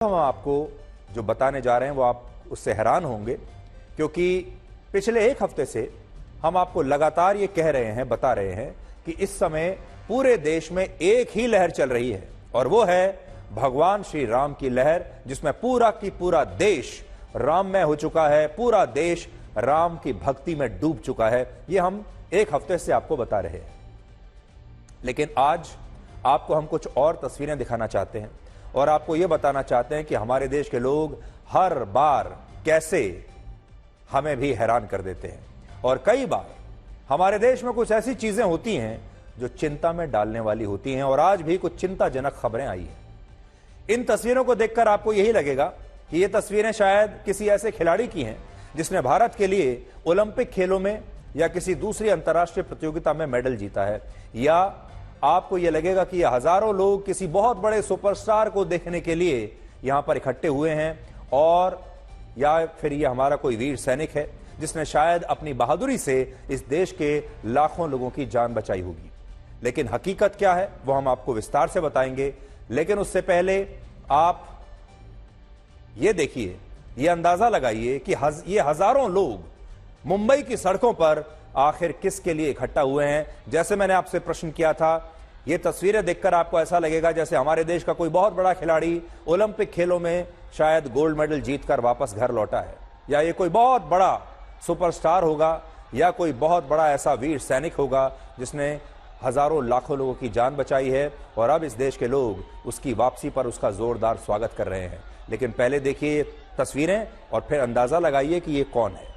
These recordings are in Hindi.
हम आपको जो बताने जा रहे हैं वो आप उससे हैरान होंगे, क्योंकि पिछले एक हफ्ते से हम आपको लगातार ये कह रहे हैं, बता रहे हैं कि इस समय पूरे देश में एक ही लहर चल रही है और वो है भगवान श्री राम की लहर, जिसमें पूरा की पूरा देश राममय हो चुका है, पूरा देश राम की भक्ति में डूब चुका है। ये हम एक हफ्ते से आपको बता रहे हैं, लेकिन आज आपको हम कुछ और तस्वीरें दिखाना चाहते हैं और आपको यह बताना चाहते हैं कि हमारे देश के लोग हर बार कैसे हमें भी हैरान कर देते हैं। और कई बार हमारे देश में कुछ ऐसी चीजें होती हैं जो चिंता में डालने वाली होती हैं, और आज भी कुछ चिंताजनक खबरें आई हैं। इन तस्वीरों को देखकर आपको यही लगेगा कि ये तस्वीरें शायद किसी ऐसे खिलाड़ी की हैं जिसने भारत के लिए ओलंपिक खेलों में या किसी दूसरी अंतर्राष्ट्रीय प्रतियोगिता में मेडल जीता है, या आपको यह लगेगा कि यह हजारों लोग किसी बहुत बड़े सुपरस्टार को देखने के लिए यहां पर इकट्ठे हुए हैं, और या फिर यह हमारा कोई वीर सैनिक है जिसने शायद अपनी बहादुरी से इस देश के लाखों लोगों की जान बचाई होगी। लेकिन हकीकत क्या है वो हम आपको विस्तार से बताएंगे, लेकिन उससे पहले आप ये देखिए, ये अंदाजा लगाइए कि ये हजारों लोग मुंबई की सड़कों पर आखिर किसके लिए इकट्ठा हुए हैं। जैसे मैंने आपसे प्रश्न किया था, ये तस्वीरें देखकर आपको ऐसा लगेगा जैसे हमारे देश का कोई बहुत बड़ा खिलाड़ी ओलंपिक खेलों में शायद गोल्ड मेडल जीतकर वापस घर लौटा है, या ये कोई बहुत बड़ा सुपरस्टार होगा, या कोई बहुत बड़ा ऐसा वीर सैनिक होगा जिसने हजारों लाखों लोगों की जान बचाई है, और अब इस देश के लोग उसकी वापसी पर उसका जोरदार स्वागत कर रहे हैं। लेकिन पहले देखिए ये तस्वीरें और फिर अंदाजा लगाइए कि ये कौन है।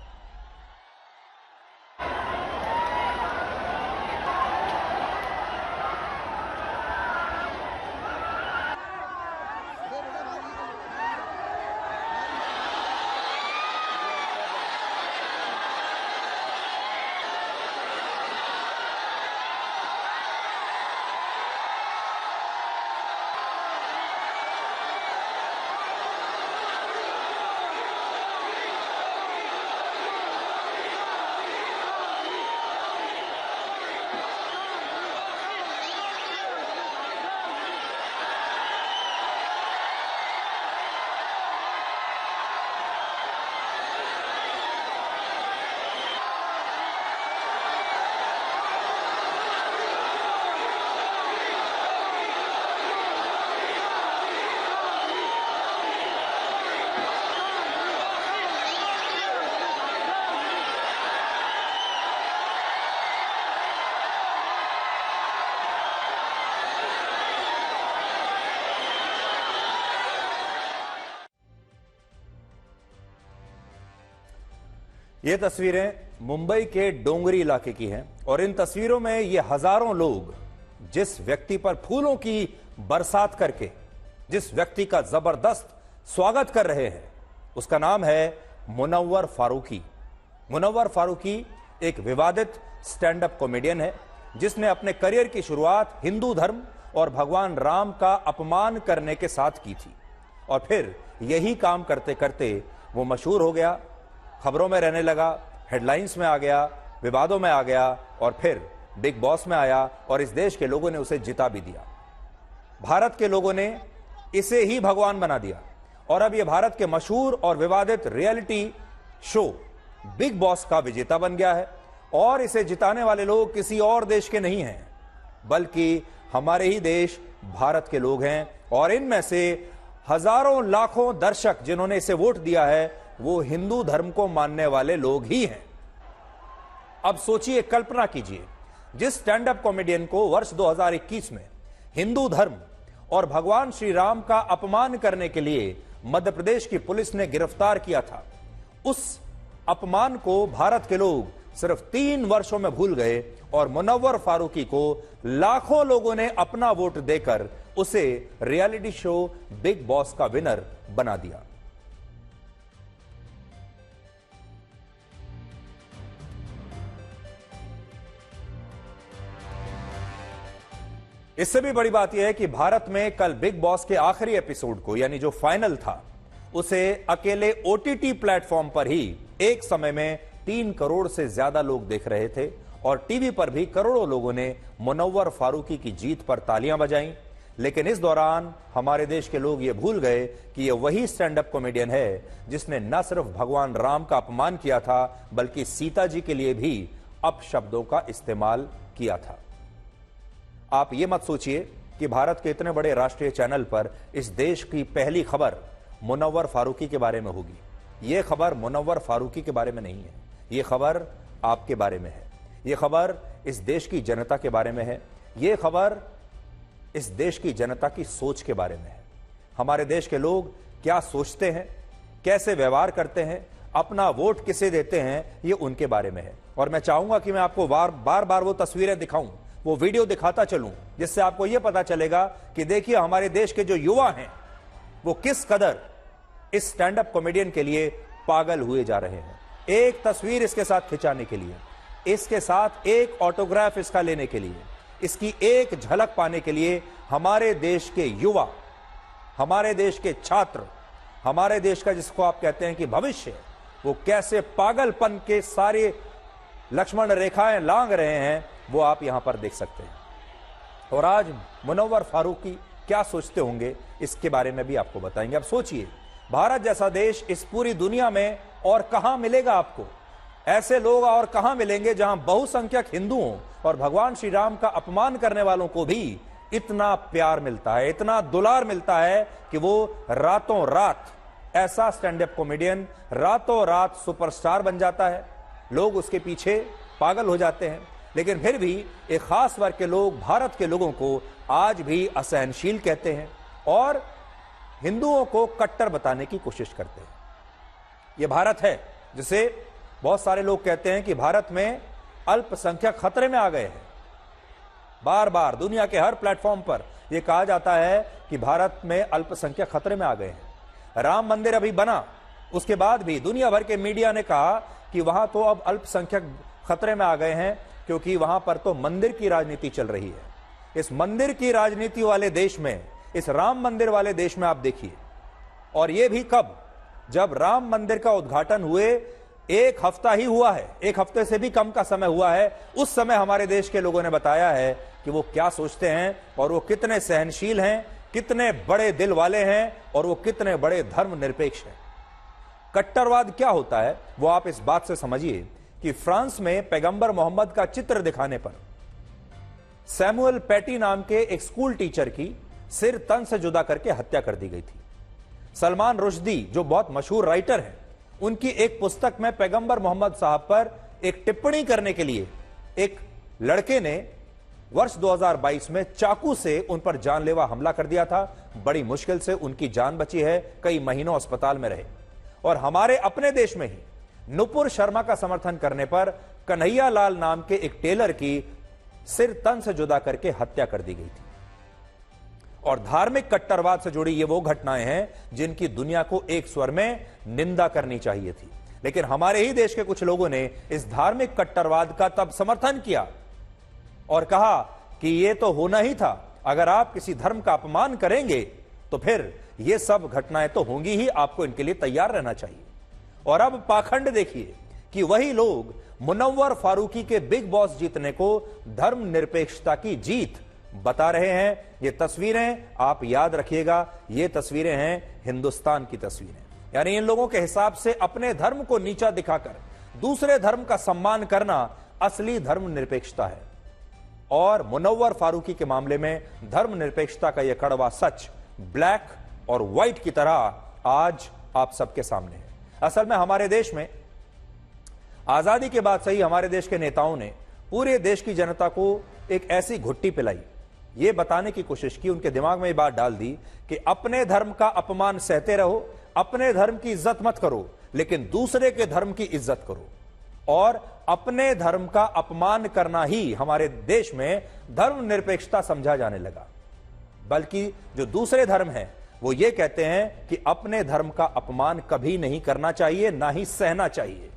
ये तस्वीरें मुंबई के डोंगरी इलाके की हैं, और इन तस्वीरों में ये हजारों लोग जिस व्यक्ति पर फूलों की बरसात करके जिस व्यक्ति का जबरदस्त स्वागत कर रहे हैं, उसका नाम है मुनव्वर फारूकी। मुनव्वर फारूकी एक विवादित स्टैंड अप कॉमेडियन है जिसने अपने करियर की शुरुआत हिंदू धर्म और भगवान राम का अपमान करने के साथ की थी, और फिर यही काम करते करते वो मशहूर हो गया, खबरों में रहने लगा, हेडलाइंस में आ गया, विवादों में आ गया, और फिर बिग बॉस में आया, और इस देश के लोगों ने उसे जिता भी दिया। भारत के लोगों ने इसे ही भगवान बना दिया, और अब यह भारत के मशहूर और विवादित रियलिटी शो बिग बॉस का विजेता बन गया है। और इसे जिताने वाले लोग किसी और देश के नहीं हैं, बल्कि हमारे ही देश भारत के लोग हैं, और इनमें से हजारों लाखों दर्शक जिन्होंने इसे वोट दिया है वो हिंदू धर्म को मानने वाले लोग ही हैं। अब सोचिए, कल्पना कीजिए, जिस स्टैंड अप कॉमेडियन को वर्ष 2021 में हिंदू धर्म और भगवान श्री राम का अपमान करने के लिए मध्य प्रदेश की पुलिस ने गिरफ्तार किया था, उस अपमान को भारत के लोग सिर्फ 3 वर्षों में भूल गए, और मुनव्वर फारूकी को लाखों लोगों ने अपना वोट देकर उसे रियलिटी शो बिग बॉस का विनर बना दिया। इससे भी बड़ी बात यह है कि भारत में कल बिग बॉस के आखिरी एपिसोड को, यानी जो फाइनल था, उसे अकेले ओटीटी प्लेटफॉर्म पर ही एक समय में 3 करोड़ से ज्यादा लोग देख रहे थे और टीवी पर भी करोड़ों लोगों ने मुनव्वर फारूकी की जीत पर तालियां बजाईं। लेकिन इस दौरान हमारे देश के लोग ये भूल गए कि ये वही स्टैंड अप कॉमेडियन है जिसने न सिर्फ भगवान राम का अपमान किया था बल्कि सीता जी के लिए भी अपशब्दों का इस्तेमाल किया था। आप ये मत सोचिए कि भारत के इतने बड़े राष्ट्रीय चैनल पर इस देश की पहली खबर मुनव्वर फारूकी के बारे में होगी। यह खबर मुनव्वर फारूकी के बारे में नहीं है, यह खबर आपके बारे में है, यह खबर इस देश की जनता के बारे में है, यह खबर इस देश की जनता की सोच के बारे में है। हमारे देश के लोग क्या सोचते हैं, कैसे व्यवहार करते हैं, अपना वोट किसे देते हैं, ये उनके बारे में है। और मैं चाहूंगा कि मैं आपको बार बार वो तस्वीरें दिखाऊं, वो वीडियो दिखाता चलूं, जिससे आपको यह पता चलेगा कि देखिए हमारे देश के जो युवा हैं वो किस कदर इस स्टैंड अप कॉमेडियन के लिए पागल हुए जा रहे हैं। एक तस्वीर इसके साथ खिंचाने के लिए, इसके साथ एक ऑटोग्राफ इसका लेने के लिए, इसकी एक झलक पाने के लिए हमारे देश के युवा, हमारे देश के छात्र, हमारे देश का जिसको आप कहते हैं कि भविष्य, वो कैसे पागलपन के सारे लक्ष्मण रेखाएं लांघ रहे हैं, वो आप यहां पर देख सकते हैं। और आज मुनव्वर फारूकी क्या सोचते होंगे इसके बारे में भी आपको बताएंगे। अब सोचिए, भारत जैसा देश इस पूरी दुनिया में और कहां मिलेगा आपको? ऐसे लोग और कहां मिलेंगे जहां बहुसंख्यक हिंदुओं और भगवान श्री राम का अपमान करने वालों को भी इतना प्यार मिलता है, इतना दुलार मिलता है कि वो रातों रात ऐसा स्टैंड अप कॉमेडियन रातों रात सुपरस्टार बन जाता है। लोग उसके पीछे पागल हो जाते हैं, लेकिन फिर भी एक खास वर्ग के लोग भारत के लोगों को आज भी असहनशील कहते हैं और हिंदुओं को कट्टर बताने की कोशिश करते हैं। यह भारत है जिसे बहुत सारे लोग कहते हैं कि भारत में अल्पसंख्यक खतरे में आ गए हैं। बार बार दुनिया के हर प्लेटफॉर्म पर यह कहा जाता है कि भारत में अल्पसंख्यक खतरे में आ गए हैं। राम मंदिर अभी बना, उसके बाद भी दुनिया भर के मीडिया ने कहा कि वहां तो अब अल्पसंख्यक खतरे में आ गए हैं क्योंकि वहां पर तो मंदिर की राजनीति चल रही है। इस मंदिर की राजनीति वाले देश में, इस राम मंदिर वाले देश में आप देखिए, और यह भी कब, जब राम मंदिर का उद्घाटन हुए एक हफ्ता ही हुआ है, एक हफ्ते से भी कम का समय हुआ है, उस समय हमारे देश के लोगों ने बताया है कि वो क्या सोचते हैं और वो कितने सहनशील हैं, कितने बड़े दिल वाले हैं और वो कितने बड़े धर्मनिरपेक्ष हैं। कट्टरवाद क्या होता है वो आप इस बात से समझिए कि फ्रांस में पैगंबर मोहम्मद का चित्र दिखाने पर सैमुअल पैटी नाम के एक स्कूल टीचर की सिर तन से जुदा करके हत्या कर दी गई थी। सलमान रुश्दी जो बहुत मशहूर राइटर हैं, उनकी एक पुस्तक में पैगंबर मोहम्मद साहब पर एक टिप्पणी करने के लिए एक लड़के ने वर्ष 2022 में चाकू से उन पर जानलेवा हमला कर दिया था। बड़ी मुश्किल से उनकी जान बची है, कई महीनों अस्पताल में रहे। और हमारे अपने देश में ही नुपुर शर्मा का समर्थन करने पर कन्हैया लाल नाम के एक टेलर की सिर तन से जुदा करके हत्या कर दी गई थी। और धार्मिक कट्टरवाद से जुड़ी ये वो घटनाएं हैं जिनकी दुनिया को एक स्वर में निंदा करनी चाहिए थी, लेकिन हमारे ही देश के कुछ लोगों ने इस धार्मिक कट्टरवाद का तब समर्थन किया और कहा कि ये तो होना ही था, अगर आप किसी धर्म का अपमान करेंगे तो फिर ये सब घटनाएं तो होंगी ही, आपको इनके लिए तैयार रहना चाहिए। और अब पाखंड देखिए कि वही लोग मुनव्वर फारूकी के बिग बॉस जीतने को धर्मनिरपेक्षता की जीत बता रहे हैं। ये तस्वीरें आप याद रखिएगा, ये तस्वीरें हैं हिंदुस्तान की तस्वीरें। यानी इन लोगों के हिसाब से अपने धर्म को नीचा दिखाकर दूसरे धर्म का सम्मान करना असली धर्मनिरपेक्षता है। और मुनव्वर फारूकी के मामले में धर्मनिरपेक्षता का यह कड़वा सच ब्लैक और व्हाइट की तरह आज आप सबके सामने है। असल में हमारे देश में आजादी के बाद से ही हमारे देश के नेताओं ने पूरे देश की जनता को एक ऐसी घुट्टी पिलाई, ये बताने की कोशिश की, उनके दिमाग में ये बात डाल दी कि अपने धर्म का अपमान सहते रहो, अपने धर्म की इज्जत मत करो, लेकिन दूसरे के धर्म की इज्जत करो। और अपने धर्म का अपमान करना ही हमारे देश में धर्मनिरपेक्षता समझा जाने लगा। बल्कि जो दूसरे धर्म हैं वो ये कहते हैं कि अपने धर्म का अपमान कभी नहीं करना चाहिए, ना ही सहना चाहिए।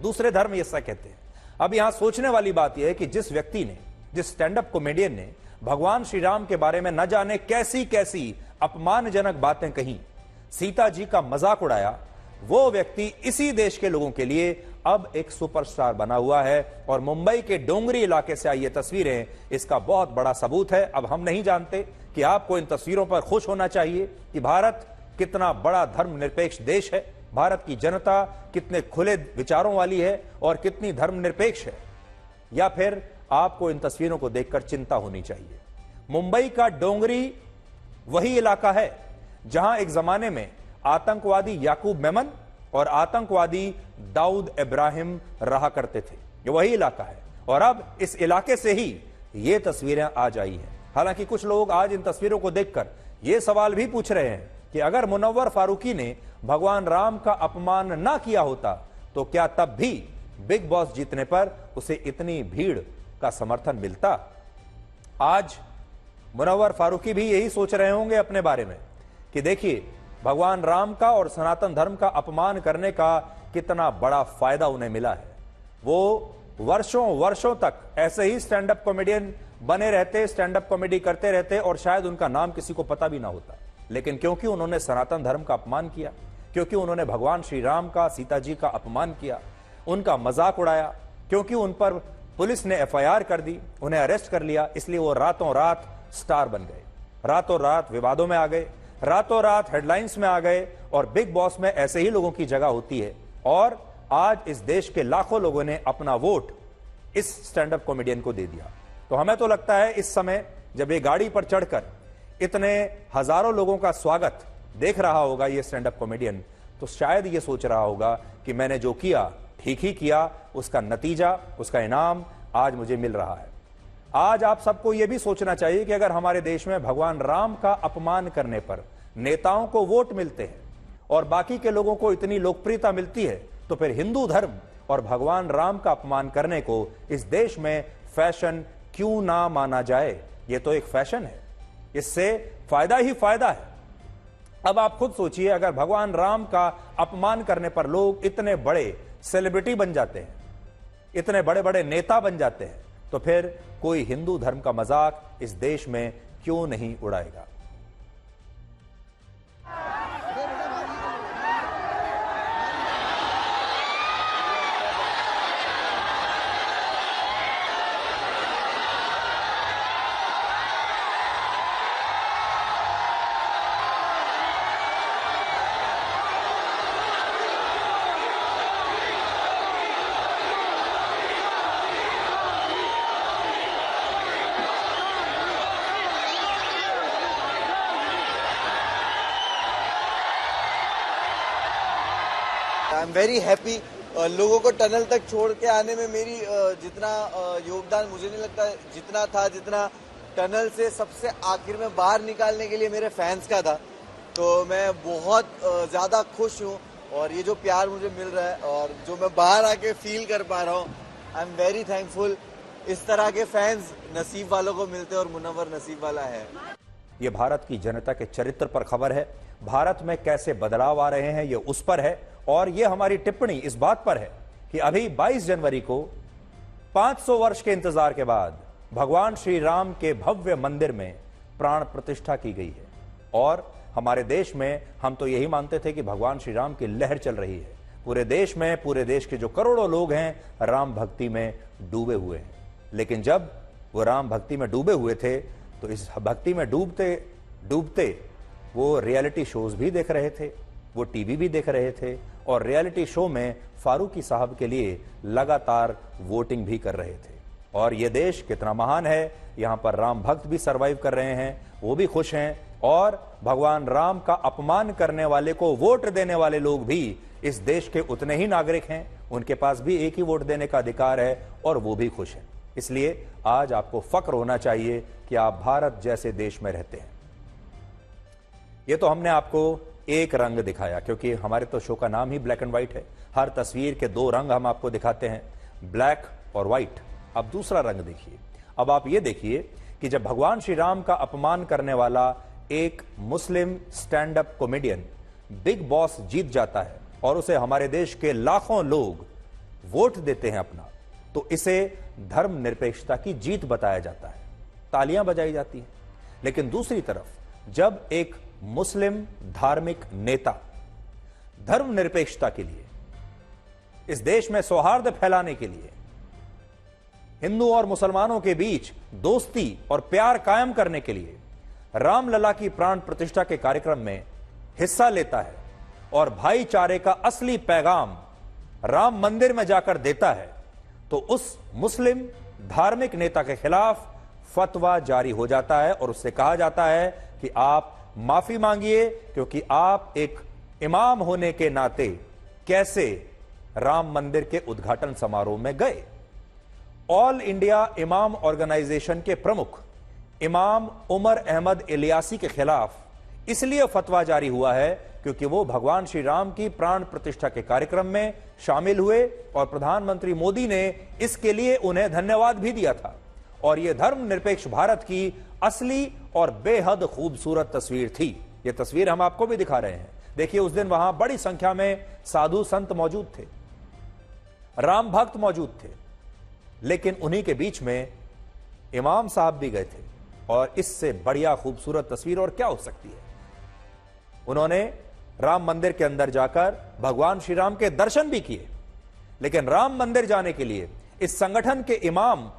दूसरे धर्म ये ऐसा कहते हैं। अब यहां सोचने वाली बात यह है कि जिस व्यक्ति ने, जिस स्टैंड अप कॉमेडियन ने भगवान श्री राम के बारे में न जाने कैसी कैसी अपमानजनक बातें कही, सीता जी का मजाक उड़ाया, वो व्यक्ति इसी देश के लोगों के लिए अब एक सुपरस्टार बना हुआ है। और मुंबई के डोंगरी इलाके से आई ये तस्वीरें इसका बहुत बड़ा सबूत है। अब हम नहीं जानते कि आपको इन तस्वीरों पर खुश होना चाहिए कि भारत कितना बड़ा धर्मनिरपेक्ष देश है, भारत की जनता कितने खुले विचारों वाली है और कितनी धर्मनिरपेक्ष है, या फिर आपको इन तस्वीरों को देखकर चिंता होनी चाहिए। मुंबई का डोंगरी वही इलाका है जहां एक जमाने में आतंकवादी याकूब मेमन और आतंकवादी दाऊद इब्राहिम रहा करते थे। ये वही इलाका है और अब इस इलाके से ही ये तस्वीरें आज आई हैं। हालांकि कुछ लोग आज इन तस्वीरों को देखकर ये सवाल भी पूछ रहे हैं कि अगर मुनव्वर फारूकी ने भगवान राम का अपमान ना किया होता तो क्या तब भी बिग बॉस जीतने पर उसे इतनी भीड़ का समर्थन मिलता? आज मुनव्वर फारूकी भी यही सोच रहे होंगे अपने बारे में कि देखिए भगवान राम का और सनातन धर्म का अपमान करने का कितना बड़ा फायदा उन्हें मिला है। वो वर्षों वर्षों तक ऐसे ही स्टैंड अप कॉमेडियन बने रहते, स्टैंड अप कॉमेडी करते रहते और शायद उनका नाम किसी को पता भी ना होता, लेकिन क्योंकि उन्होंने सनातन धर्म का अपमान किया, क्योंकि उन्होंने भगवान श्री राम का, सीता जी का अपमान किया, उनका मजाक उड़ाया, क्योंकि उन पर पुलिस ने एफआईआर कर दी, उन्हें अरेस्ट कर लिया, इसलिए वो रातों रात स्टार बन गए, रातों रात विवादों में आ गए, रातों रात हेडलाइंस में आ गए। और बिग बॉस में ऐसे ही लोगों की जगह होती है। और आज इस देश के लाखों लोगों ने अपना वोट इस स्टैंड अप कॉमेडियन को दे दिया। तो हमें तो लगता है इस समय जब ये गाड़ी पर चढ़कर इतने हजारों लोगों का स्वागत देख रहा होगा ये स्टैंड अप कॉमेडियन, तो शायद ये सोच रहा होगा कि मैंने जो किया ठीक ही किया, उसका नतीजा, उसका इनाम आज मुझे मिल रहा है। आज आप सबको यह भी सोचना चाहिए कि अगर हमारे देश में भगवान राम का अपमान करने पर नेताओं को वोट मिलते हैं और बाकी के लोगों को इतनी लोकप्रियता मिलती है, तो फिर हिंदू धर्म और भगवान राम का अपमान करने को इस देश में फैशन क्यों ना माना जाए? यह तो एक फैशन है, इससे फायदा ही फायदा है। अब आप खुद सोचिए, अगर भगवान राम का अपमान करने पर लोग इतने बड़े सेलिब्रिटी बन जाते हैं, इतने बड़े बड़े नेता बन जाते हैं, तो फिर कोई हिंदू धर्म का मजाक इस देश में क्यों नहीं उड़ाएगा? I am very happy. लोगों को टनल तक छोड़ के आने में मेरी जितना योगदान मुझे नहीं लगता जितना था, जितना टनल से सबसे आखिर में बाहर निकालने के लिए मेरे फैंस का था। तो मैं बहुत ज़्यादा खुश हूँ और ये जो प्यार मुझे मिल रहा है और जो मैं बाहर आके फील कर पा रहा हूँ, आई एम वेरी थैंकफुल। इस तरह के फैंस नसीब वालों को मिलते हैं और मुनव्वर नसीब वाला है। ये भारत की जनता के चरित्र पर खबर है। भारत में कैसे बदलाव आ रहे हैं ये उस पर है, और ये हमारी टिप्पणी इस बात पर है कि अभी 22 जनवरी को 500 वर्ष के इंतजार के बाद भगवान श्री राम के भव्य मंदिर में प्राण प्रतिष्ठा की गई है। और हमारे देश में हम तो यही मानते थे कि भगवान श्री राम की लहर चल रही है पूरे देश में। पूरे देश के जो करोड़ों लोग हैं राम भक्ति में डूबे हुए हैं। लेकिन जब वो राम भक्ति में डूबे हुए थे तो इस भक्ति में डूबते डूबते वो रियलिटी शोज भी देख रहे थे, वो टीवी भी देख रहे थे, और रियलिटी शो में फारूकी साहब के लिए लगातार वोटिंग भी कर रहे थे। और ये देश कितना महान है, यहाँ पर राम भक्त भी सरवाइव कर रहे हैं, वो भी खुश हैं, और भगवान राम का अपमान करने वाले को वोट देने वाले लोग भी इस देश के उतने ही नागरिक हैं, उनके पास भी एक ही वोट देने का अधिकार है और वो भी खुश हैं। इसलिए आज आपको फक्र होना चाहिए कि आप भारत जैसे देश में रहते हैं। ये तो हमने आपको एक रंग दिखाया, क्योंकि हमारे तो शो का नाम ही ब्लैक एंड व्हाइट है। हर तस्वीर के दो रंग हम आपको दिखाते हैं, ब्लैक और व्हाइट। अब दूसरा रंग देखिए। अब आप ये देखिए कि जब भगवान श्री राम का अपमान करने वाला एक मुस्लिम stand up comedian Bigg Boss जीत जाता है और उसे हमारे देश के लाखों लोग वोट देते हैं अपना, तो इसे धर्मनिरपेक्षता की जीत बताया जाता है, तालियां बजाई जाती हैं। लेकिन दूसरी तरफ जब एक मुस्लिम धार्मिक नेता धर्मनिरपेक्षता के लिए इस देश में सौहार्द फैलाने के लिए, हिंदू और मुसलमानों के बीच दोस्ती और प्यार कायम करने के लिए रामलला की प्राण प्रतिष्ठा के कार्यक्रम में हिस्सा लेता है और भाईचारे का असली पैगाम राम मंदिर में जाकर देता है, तो उस मुस्लिम धार्मिक नेता के खिलाफ फतवा जारी हो जाता है और उससे कहा जाता है कि आप माफी मांगिए, क्योंकि आप एक इमाम होने के नाते कैसे राम मंदिर के उद्घाटन समारोह में गए। ऑल इंडिया इमाम ऑर्गेनाइजेशन के प्रमुख इमाम उमर अहमद इलियासी के खिलाफ इसलिए फतवा जारी हुआ है क्योंकि वो भगवान श्री राम की प्राण प्रतिष्ठा के कार्यक्रम में शामिल हुए और प्रधानमंत्री मोदी ने इसके लिए उन्हें धन्यवाद भी दिया था। और यह धर्मनिरपेक्ष भारत की असली और बेहद खूबसूरत तस्वीर थी। यह तस्वीर हम आपको भी दिखा रहे हैं। देखिए, उस दिन वहां बड़ी संख्या में साधु संत मौजूद थे, राम भक्त मौजूद थे, लेकिन उन्हीं के बीच में इमाम साहब भी गए थे। और इससे बढ़िया खूबसूरत तस्वीर और क्या हो सकती है। उन्होंने राम मंदिर के अंदर जाकर भगवान श्री राम के दर्शन भी किए, लेकिन राम मंदिर जाने के लिए इस संगठन के इमाम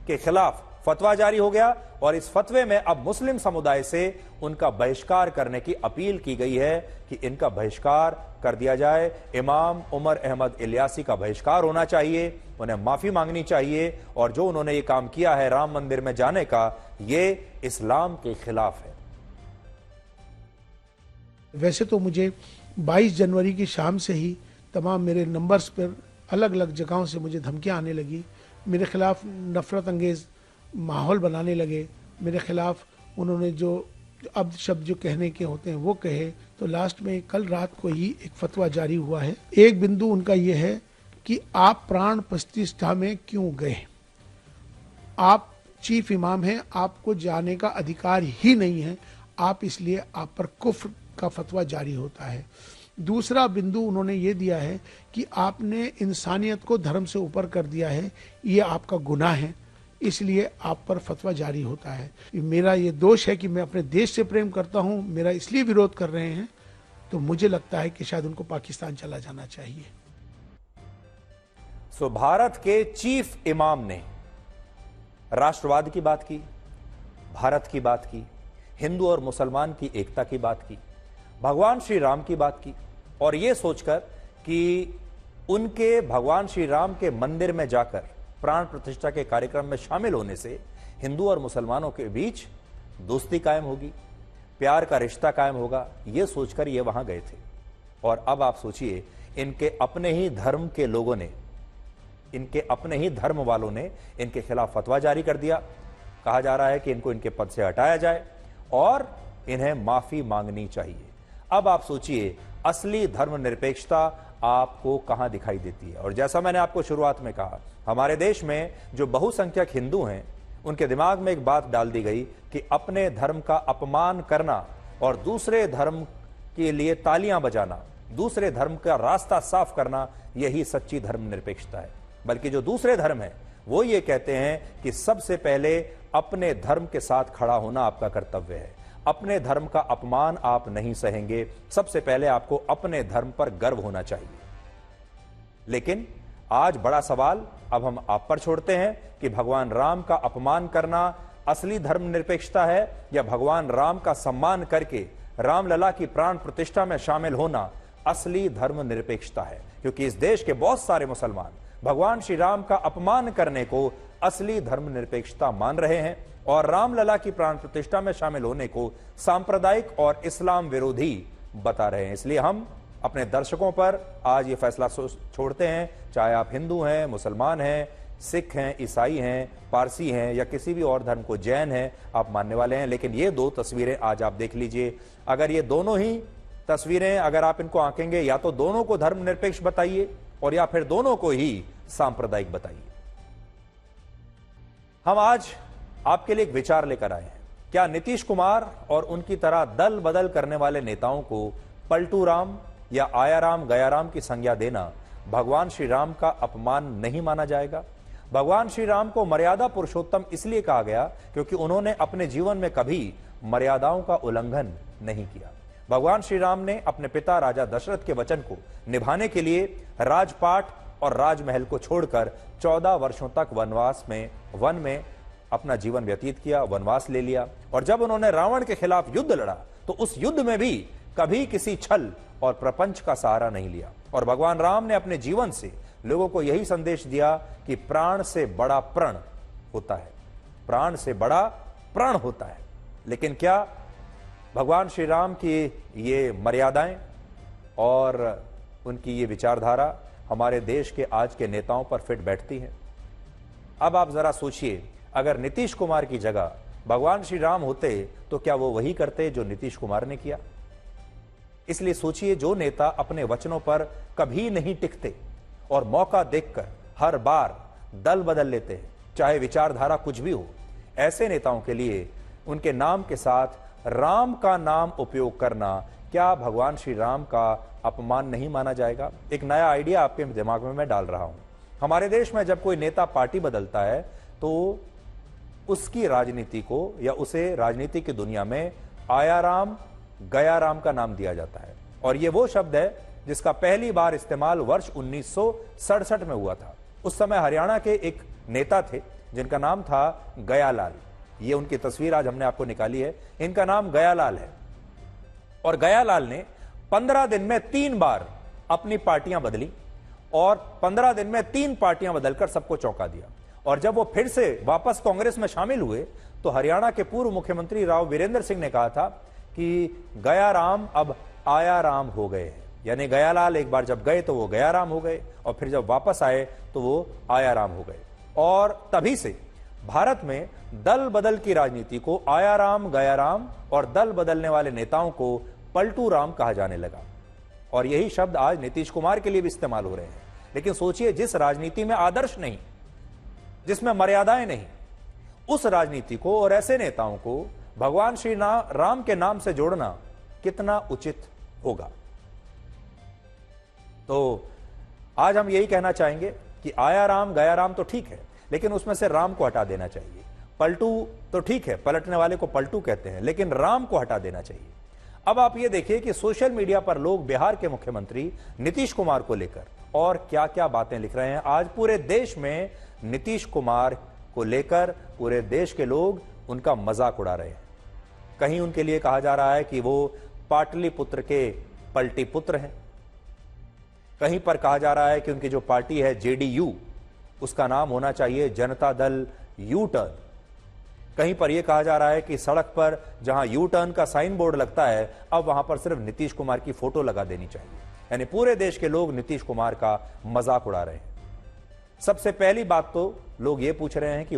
के खिलाफ फतवा जारी हो गया और इस फतवे में अब मुस्लिम समुदाय से उनका बहिष्कार करने की अपील की गई है कि इनका बहिष्कार कर दिया जाए। इमाम उमर अहमद इलियासी का बहिष्कार होना चाहिए, उन्हें माफी मांगनी चाहिए और जो उन्होंने ये काम किया है राम मंदिर में जाने का, ये इस्लाम के खिलाफ है। वैसे तो मुझे 22 जनवरी की शाम से ही तमाम मेरे नंबर्स पर अलग अलग जगहों से मुझे धमकियां आने लगी, मेरे खिलाफ नफरत अंगेज माहौल बनाने लगे, मेरे खिलाफ उन्होंने जो अब शब्द जो कहने के होते हैं वो कहे। तो लास्ट में कल रात को ही एक फतवा जारी हुआ है। एक बिंदु उनका ये है कि आप प्राण प्रतिष्ठा में क्यों गए, आप चीफ इमाम हैं, आपको जाने का अधिकार ही नहीं है, आप इसलिए आप पर कुफ्र का फतवा जारी होता है। दूसरा बिंदु उन्होंने ये दिया है कि आपने इंसानियत को धर्म से ऊपर कर दिया है, ये आपका गुनाह है, इसलिए आप पर फतवा जारी होता है। मेरा ये दोष है कि मैं अपने देश से प्रेम करता हूँ, मेरा इसलिए विरोध कर रहे हैं, तो मुझे लगता है कि शायद उनको पाकिस्तान चला जाना चाहिए। सो भारत के चीफ इमाम ने राष्ट्रवाद की बात की, भारत की बात की, हिंदू और मुसलमान की एकता की बात की, भगवान श्री राम की बात की और यह सोचकर कि उनके भगवान श्री राम के मंदिर में जाकर प्राण प्रतिष्ठा के कार्यक्रम में शामिल होने से हिंदू और मुसलमानों के बीच दोस्ती कायम होगी, प्यार का रिश्ता कायम होगा, यह सोचकर ये वहां गए थे। और अब आप सोचिए, इनके अपने ही धर्म के लोगों ने, इनके अपने ही धर्म वालों ने इनके खिलाफ फतवा जारी कर दिया। कहा जा रहा है कि इनको इनके पद से हटाया जाए और इन्हें माफी मांगनी चाहिए। अब आप सोचिए, असली धर्मनिरपेक्षता आपको कहां दिखाई देती है। और जैसा मैंने आपको शुरुआत में कहा, हमारे देश में जो बहुसंख्यक हिंदू हैं, उनके दिमाग में एक बात डाल दी गई कि अपने धर्म का अपमान करना और दूसरे धर्म के लिए तालियां बजाना, दूसरे धर्म का रास्ता साफ करना, यही सच्ची धर्मनिरपेक्षता है। बल्कि जो दूसरे धर्म है वो ये कहते हैं कि सबसे पहले अपने धर्म के साथ खड़ा होना आपका कर्तव्य है, अपने धर्म का अपमान आप नहीं सहेंगे, सबसे पहले आपको अपने धर्म पर गर्व होना चाहिए। लेकिन आज बड़ा सवाल अब हम आप पर छोड़ते हैं कि भगवान राम का अपमान करना असली धर्मनिरपेक्षता है या भगवान राम का सम्मान करके रामलला की प्राण प्रतिष्ठा में शामिल होना असली धर्मनिरपेक्षता है। क्योंकि इस देश के बहुत सारे मुसलमान भगवान श्री राम का अपमान करने को असली धर्मनिरपेक्षता मान रहे हैं और रामलला की प्राण प्रतिष्ठा में शामिल होने को सांप्रदायिक और इस्लाम विरोधी बता रहे हैं। इसलिए हम अपने दर्शकों पर आज ये फैसला छोड़ते हैं, चाहे आप हिंदू हैं, मुसलमान हैं, सिख हैं, ईसाई हैं, पारसी हैं या किसी भी और धर्म को, जैन हैं, आप मानने वाले हैं। लेकिन ये दो तस्वीरें आज आप देख लीजिए। अगर ये दोनों ही तस्वीरें अगर आप इनको आंकेंगे, या तो दोनों को धर्मनिरपेक्ष बताइए और या फिर दोनों को ही सांप्रदायिक बताइए। हम आज आपके लिए एक विचार लेकर आए हैं। क्या नीतीश कुमार और उनकी तरह दल बदल करने वाले नेताओं को पलटू राम या आया राम गया राम की संज्ञा देना भगवान श्री राम का अपमान नहीं माना जाएगा? भगवान श्री राम को मर्यादा पुरुषोत्तम इसलिए कहा गया क्योंकि उन्होंने अपने जीवन में कभी मर्यादाओं का उल्लंघन नहीं किया। भगवान श्री राम ने अपने पिता राजा दशरथ के वचन को निभाने के लिए राजपाट और राजमहल को छोड़कर 14 वर्षों तक वन में अपना जीवन व्यतीत किया, वनवास ले लिया। और जब उन्होंने रावण के खिलाफ युद्ध लड़ा तो उस युद्ध में भी कभी किसी छल और प्रपंच का सहारा नहीं लिया। और भगवान राम ने अपने जीवन से लोगों को यही संदेश दिया कि प्राण से बड़ा प्रण होता है, प्राण से बड़ा प्राण होता है। लेकिन क्या भगवान श्री राम की ये मर्यादाएं और उनकी ये विचारधारा हमारे देश के आज के नेताओं पर फिट बैठती हैं? अब आप जरा सोचिए, अगर नीतीश कुमार की जगह भगवान श्री राम होते तो क्या वो वही करते जो नीतीश कुमार ने किया? इसलिए सोचिए, जो नेता अपने वचनों पर कभी नहीं टिकते और मौका देखकर हर बार दल बदल लेते हैं, चाहे विचारधारा कुछ भी हो, ऐसे नेताओं के लिए उनके नाम के साथ राम का नाम उपयोग करना क्या भगवान श्री राम का अपमान नहीं माना जाएगा? एक नया आइडिया आपके दिमाग में मैं डाल रहा हूं। हमारे देश में जब कोई नेता पार्टी बदलता है तो उसकी राजनीति को या उसे राजनीति की दुनिया में आया राम गया राम का नाम दिया जाता है। और यह वो शब्द है जिसका पहली बार इस्तेमाल वर्ष 1967 में हुआ था। उस समय हरियाणा के एक नेता थे जिनका नाम था गयालाल। ये उनकी तस्वीर आज हमने आपको निकाली है। इनका नाम गयालाल है और गयालाल ने 15 दिन में 3 बार अपनी पार्टियां बदली और 15 दिन में 3 पार्टियां बदलकर सबको चौंका दिया। और जब वो फिर से वापस कांग्रेस में शामिल हुए तो हरियाणा के पूर्व मुख्यमंत्री राव वीरेंद्र सिंह ने कहा था कि गया राम अब आया राम हो गए हैं। यानी गयालाल एक बार जब गए तो वो गया राम हो गए और फिर जब वापस आए तो वो आया राम हो गए। और तभी से भारत में दल बदल की राजनीति को आया राम गया राम और दल बदलने वाले नेताओं को पलटू राम कहा जाने लगा। और यही शब्द आज नीतीश कुमार के लिए भी इस्तेमाल हो रहे हैं। लेकिन सोचिए, जिस राजनीति में आदर्श नहीं, जिसमें मर्यादाएं नहीं, उस राजनीति को और ऐसे नेताओं को भगवान श्री राम के नाम से जोड़ना कितना उचित होगा? तो आज हम यही कहना चाहेंगे कि आया राम गया राम तो ठीक है, लेकिन उसमें से राम को हटा देना चाहिए। पलटू तो ठीक है, पलटने वाले को पलटू कहते हैं, लेकिन राम को हटा देना चाहिए। अब आप ये देखिए कि सोशल मीडिया पर लोग बिहार के मुख्यमंत्री नीतीश कुमार को लेकर और क्या क्या बातें लिख रहे हैं। आज पूरे देश में नीतीश कुमार को लेकर पूरे देश के लोग उनका मजाक उड़ा रहे हैं। कहीं उनके लिए कहा जा रहा है कि वो पाटलिपुत्र के पलटी पुत्र हैं, कहीं पर कहा जा रहा है कि उनकी जो पार्टी है जेडीयू, उसका नाम होना चाहिए जनता दल यू टर्न। कहीं पर यह कहा जा रहा है कि सड़क पर जहां यू टर्न का साइन बोर्ड लगता है, अब वहां पर सिर्फ नीतीश कुमार की फोटो लगा देनी चाहिए। यानी पूरे देश के लोग नीतीश कुमार का मजाक उड़ा रहे हैं। सबसे पहली बात तो लोग ये पूछ रहे हैं कि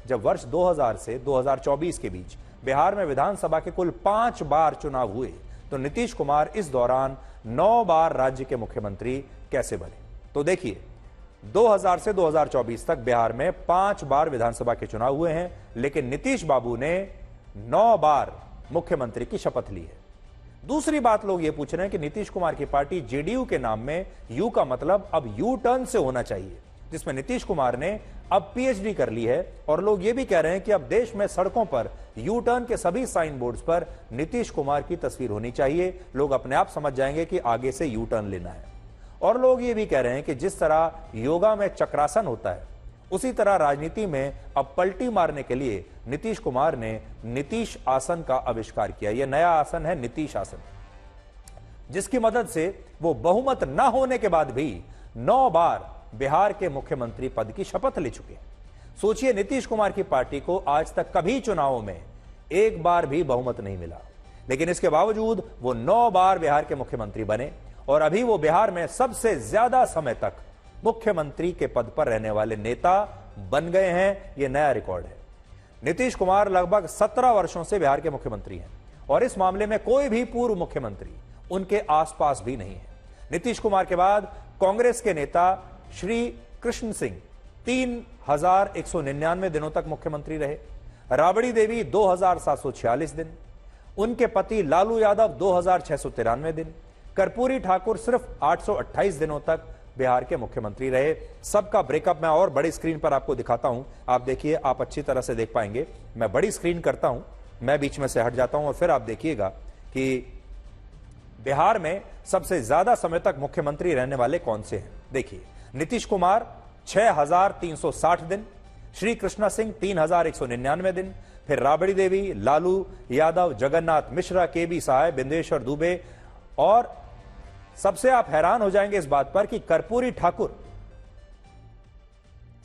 जब वर्ष 2000 से 2024 के बीच बिहार में विधानसभा के कुल 5 बार चुनाव हुए तो नीतीश कुमार इस दौरान 9 बार राज्य के मुख्यमंत्री कैसे बने? तो देखिए, 2000 से 2024 तक बिहार में 5 बार विधानसभा के चुनाव हुए हैं, लेकिन नीतीश बाबू ने 9 बार मुख्यमंत्री की शपथ ली है। दूसरी बात लोग ये पूछ रहे हैं कि नीतीश कुमार की पार्टी जेडीयू के नाम में यू का मतलब अब यू टर्न से होना चाहिए, जिसमें नीतीश कुमार ने अब पीएचडी कर ली है। और लोग ये भी कह रहे हैं कि अब देश में सड़कों पर यू टर्न के सभी साइन बोर्ड्स पर नीतीश कुमार की तस्वीर होनी चाहिए। लोग अपने आप समझ जाएंगे कि आगे से यू टर्न लेना है। और लोग ये भी कह रहे हैं कि जिस तरह योगा में चक्रासन होता है, उसी तरह राजनीति में अब पलटी मारने के लिए नीतीश कुमार ने नीतीश आसन का आविष्कार किया। यह नया आसन है नीतीश आसन, जिसकी मदद से वो बहुमत न होने के बाद भी 9 बार बिहार के मुख्यमंत्री पद की शपथ ले चुके हैं। सोचिए, नीतीश कुमार की पार्टी को आज तक कभी चुनावों में एक बार भी बहुमत नहीं मिला, लेकिन इसके बावजूद वो 9 बार बिहार के मुख्यमंत्री बने और अभी वो बिहार में सबसे ज्यादा समय तक मुख्यमंत्री के पद पर रहने वाले नेता बन गए हैं। यह नया रिकॉर्ड है। नीतीश कुमार लगभग 17 वर्षों से बिहार के मुख्यमंत्री हैं और इस मामले में कोई भी पूर्व मुख्यमंत्री उनके आसपास भी नहीं है। नीतीश कुमार के बाद कांग्रेस के नेता श्री कृष्ण सिंह 3199 दिनों तक मुख्यमंत्री रहे। राबड़ी देवी 2746 दिन, उनके पति लालू यादव 2693 दिन, कर्पूरी ठाकुर सिर्फ 828 दिनों तक बिहार के मुख्यमंत्री रहे। सबका ब्रेकअप मैं और बड़ी स्क्रीन पर आपको दिखाता हूं। आप देखिए, आप अच्छी तरह से देख पाएंगे। मैं बड़ी स्क्रीन करता हूं, मैं बीच में से हट जाता हूं और फिर आप देखिएगा कि बिहार में सबसे ज्यादा समय तक मुख्यमंत्री रहने वाले कौन से हैं। देखिए, नीतीश कुमार 6,360 दिन, श्री कृष्णा सिंह 3,199 दिन, फिर राबड़ी देवी, लालू यादव, जगन्नाथ मिश्रा, केबी सहाय, बिंदेश्वर दुबे, और सबसे आप हैरान हो जाएंगे इस बात पर कि कर्पूरी ठाकुर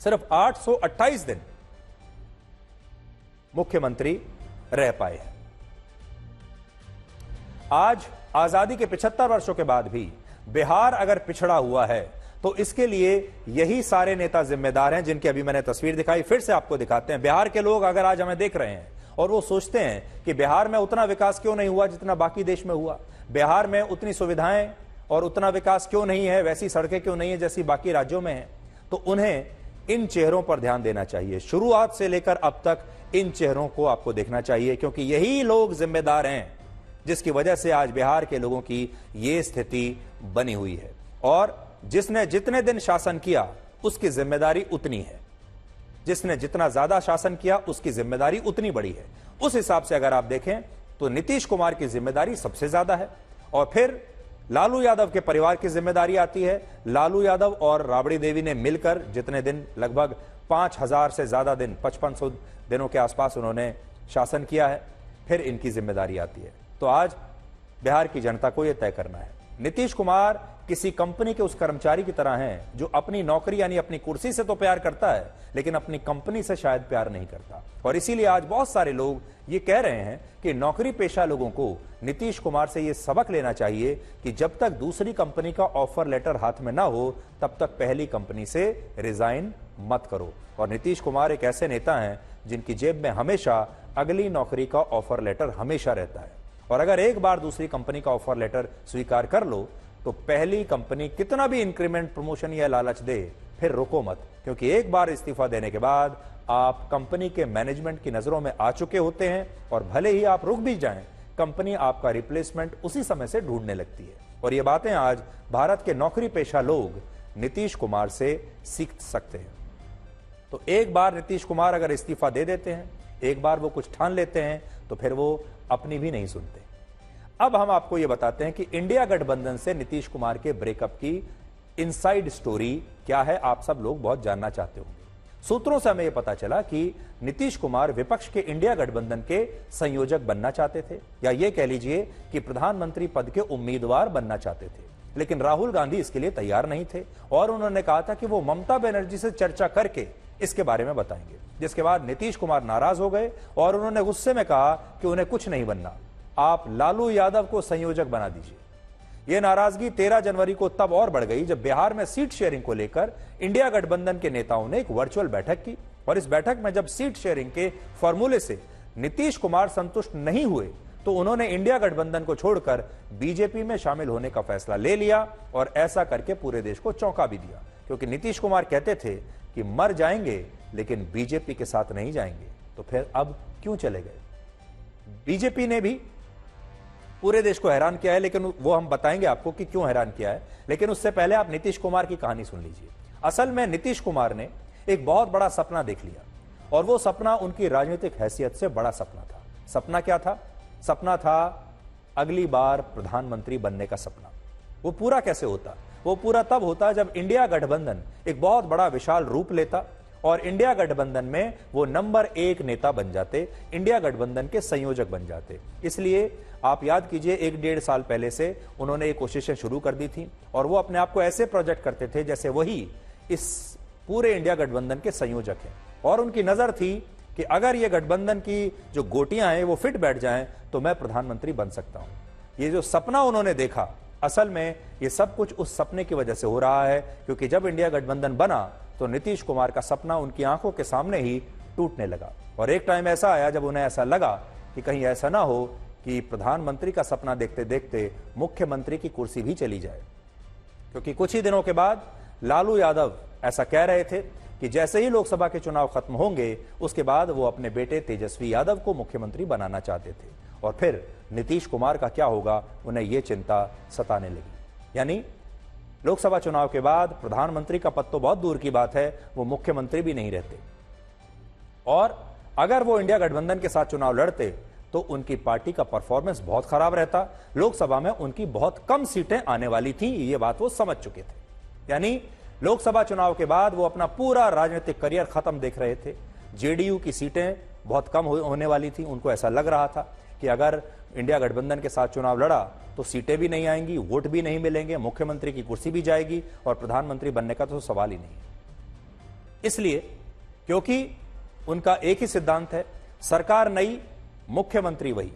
सिर्फ 828 दिन मुख्यमंत्री रह पाए हैं। आज आजादी के 75 वर्षों के बाद भी बिहार अगर पिछड़ा हुआ है तो इसके लिए यही सारे नेता जिम्मेदार हैं जिनकी अभी मैंने तस्वीर दिखाई। फिर से आपको दिखाते हैं। बिहार के लोग अगर आज हमें देख रहे हैं और वो सोचते हैं कि बिहार में उतना विकास क्यों नहीं हुआ जितना बाकी देश में हुआ, बिहार में उतनी सुविधाएं और उतना विकास क्यों नहीं है, वैसी सड़कें क्यों नहीं है जैसी बाकी राज्यों में है, तो उन्हें इन चेहरों पर ध्यान देना चाहिए। शुरुआत से लेकर अब तक इन चेहरों को आपको देखना चाहिए, क्योंकि यही लोग जिम्मेदार हैं जिसकी वजह से आज बिहार के लोगों की ये स्थिति बनी हुई है। और जिसने जितने दिन शासन किया उसकी जिम्मेदारी उतनी है, जिसने जितना ज्यादा शासन किया उसकी जिम्मेदारी उतनी बड़ी है। उस हिसाब से अगर आप देखें तो नीतीश कुमार की जिम्मेदारी सबसे ज्यादा है, और फिर लालू यादव के परिवार की जिम्मेदारी आती है। लालू यादव और राबड़ी देवी ने मिलकर जितने दिन, लगभग 5,000 से ज्यादा दिन, 5500 दिनों के आसपास उन्होंने शासन किया है, फिर इनकी जिम्मेदारी आती है। तो आज बिहार की जनता को यह तय करना है। नीतीश कुमार किसी कंपनी के उस कर्मचारी की तरह हैं जो अपनी नौकरी यानी अपनी कुर्सी से तो प्यार करता है लेकिन अपनी कंपनी से शायद प्यार नहीं करता। और इसीलिए आज बहुत सारे लोग ये कह रहे हैं कि नौकरी पेशा लोगों को नीतीश कुमार से ये सबक लेना चाहिए कि जब तक दूसरी कंपनी का ऑफर लेटर हाथ में ना हो तब तक पहली कंपनी से रिजाइन मत करो। और नीतीश कुमार एक ऐसे नेता हैं जिनकी जेब में हमेशा अगली नौकरी का ऑफर लेटर हमेशा रहता है, और अगर एक बार दूसरी कंपनी का ऑफर लेटर स्वीकार कर लो तो पहली कंपनी कितना भी इंक्रीमेंट, प्रमोशन या लालच दे, फिर रुको मत, क्योंकि एक बार इस्तीफा देने के बाद आप कंपनी के मैनेजमेंट की नजरों में आ चुके होते हैं, और भले ही आप रुक भी जाएं, कंपनी आपका रिप्लेसमेंट उसी समय से ढूंढने लगती है। और ये बातें आज भारत के नौकरी पेशा लोग नीतीश कुमार से सीख सकते हैं। तो एक बार नीतीश कुमार अगर इस्तीफा दे देते हैं, एक बार वो कुछ ठान लेते हैं, तो फिर वो अपनी भी नहीं सुनते। अब हम आपको यह बताते हैं कि इंडिया गठबंधन से नीतीश कुमार के ब्रेकअप की इनसाइड स्टोरी क्या है, आप सब लोग बहुत जानना चाहते होंगे। सूत्रों से हमें यह पता चला कि नीतीश कुमार विपक्ष के इंडिया गठबंधन के संयोजक बनना चाहते थे, या यह कह लीजिए कि प्रधानमंत्री पद के उम्मीदवार बनना चाहते थे, लेकिन राहुल गांधी इसके लिए तैयार नहीं थे और उन्होंने कहा था कि वो ममता बनर्जी से चर्चा करके इसके बारे में बताएंगे। जिसके बाद नीतीश कुमार नाराज हो गए और उन्होंने गुस्से में कहा कि उन्हें कुछ नहीं बनना, आप लालू यादव को संयोजक बना दीजिए। यह नाराजगी 13 जनवरी को तब और बढ़ गई जब बिहार में सीट शेयरिंग को लेकर इंडिया गठबंधन के नेताओं ने एक वर्चुअल बैठक की, और इस बैठक में जब सीट शेयरिंग के फॉर्मूले से नीतीश कुमार संतुष्ट नहीं हुए तो उन्होंने इंडिया गठबंधन को छोड़कर बीजेपी में शामिल होने का फैसला ले लिया, और ऐसा करके पूरे देश को चौंका भी दिया, क्योंकि नीतीश कुमार कहते थे कि मर जाएंगे लेकिन बीजेपी के साथ नहीं जाएंगे। तो फिर अब क्यों चले गए? बीजेपी ने भी पूरे देश को हैरान किया है, लेकिन वो हम बताएंगे आपको कि क्यों हैरान किया है। लेकिन उससे पहले आप नीतीश कुमार की कहानी सुन लीजिए। असल में नीतीश कुमार ने एक बहुत बड़ा सपना देख लिया, और वो सपना उनकी राजनीतिक हैसियत से बड़ा सपना था। सपना क्या था? सपना था अगली बार प्रधानमंत्री बनने का सपना। वो पूरा कैसे होता? वो पूरा तब होता जब इंडिया गठबंधन एक बहुत बड़ा विशाल रूप लेता और इंडिया गठबंधन में वो नंबर 1 नेता बन जाते, इंडिया गठबंधन के संयोजक बन जाते। इसलिए आप याद कीजिए 1-1.5 साल पहले से उन्होंने ये कोशिशें शुरू कर दी थी, और वो अपने आप को ऐसे प्रोजेक्ट करते थे जैसे वही इस पूरे इंडिया गठबंधन के संयोजक हैं। और उनकी नजर थी कि अगर ये गठबंधन की जो गोटियां हैं वो फिट बैठ जाएं तो मैं प्रधानमंत्री बन सकता हूं। ये जो सपना उन्होंने देखा, असल में ये सब कुछ उस सपने की वजह से हो रहा है, क्योंकि जब इंडिया गठबंधन बना तो नीतीश कुमार का सपना उनकी आंखों के सामने ही टूटने लगा। और एक टाइम ऐसा आया जब उन्हें ऐसा लगा कि कहीं ऐसा ना हो कि प्रधानमंत्री का सपना देखते देखते मुख्यमंत्री की कुर्सी भी चली जाए, क्योंकि कुछ ही दिनों के बाद लालू यादव ऐसा कह रहे थे कि जैसे ही लोकसभा के चुनाव खत्म होंगे उसके बाद वो अपने बेटे तेजस्वी यादव को मुख्यमंत्री बनाना चाहते थे। और फिर नीतीश कुमार का क्या होगा, उन्हें यह चिंता सताने लगी। यानी लोकसभा चुनाव के बाद प्रधानमंत्री का पद तो बहुत दूर की बात है, वो मुख्यमंत्री भी नहीं रहते, और अगर वो इंडिया गठबंधन के साथ चुनाव लड़ते तो उनकी पार्टी का परफॉर्मेंस बहुत खराब रहता। लोकसभा में उनकी बहुत कम सीटें आने वाली थी, ये बात वो समझ चुके थे। यानी लोकसभा चुनाव के बाद वो अपना पूरा राजनीतिक करियर खत्म देख रहे थे। जेडीयू की सीटें बहुत कम होने वाली थी। उनको ऐसा लग रहा था कि अगर इंडिया गठबंधन के साथ चुनाव लड़ा तो सीटें भी नहीं आएंगी, वोट भी नहीं मिलेंगे, मुख्यमंत्री की कुर्सी भी जाएगी और प्रधानमंत्री बनने का तो सवाल ही नहीं है। इसलिए क्योंकि उनका एक ही सिद्धांत है, सरकार नई, मुख्यमंत्री वही,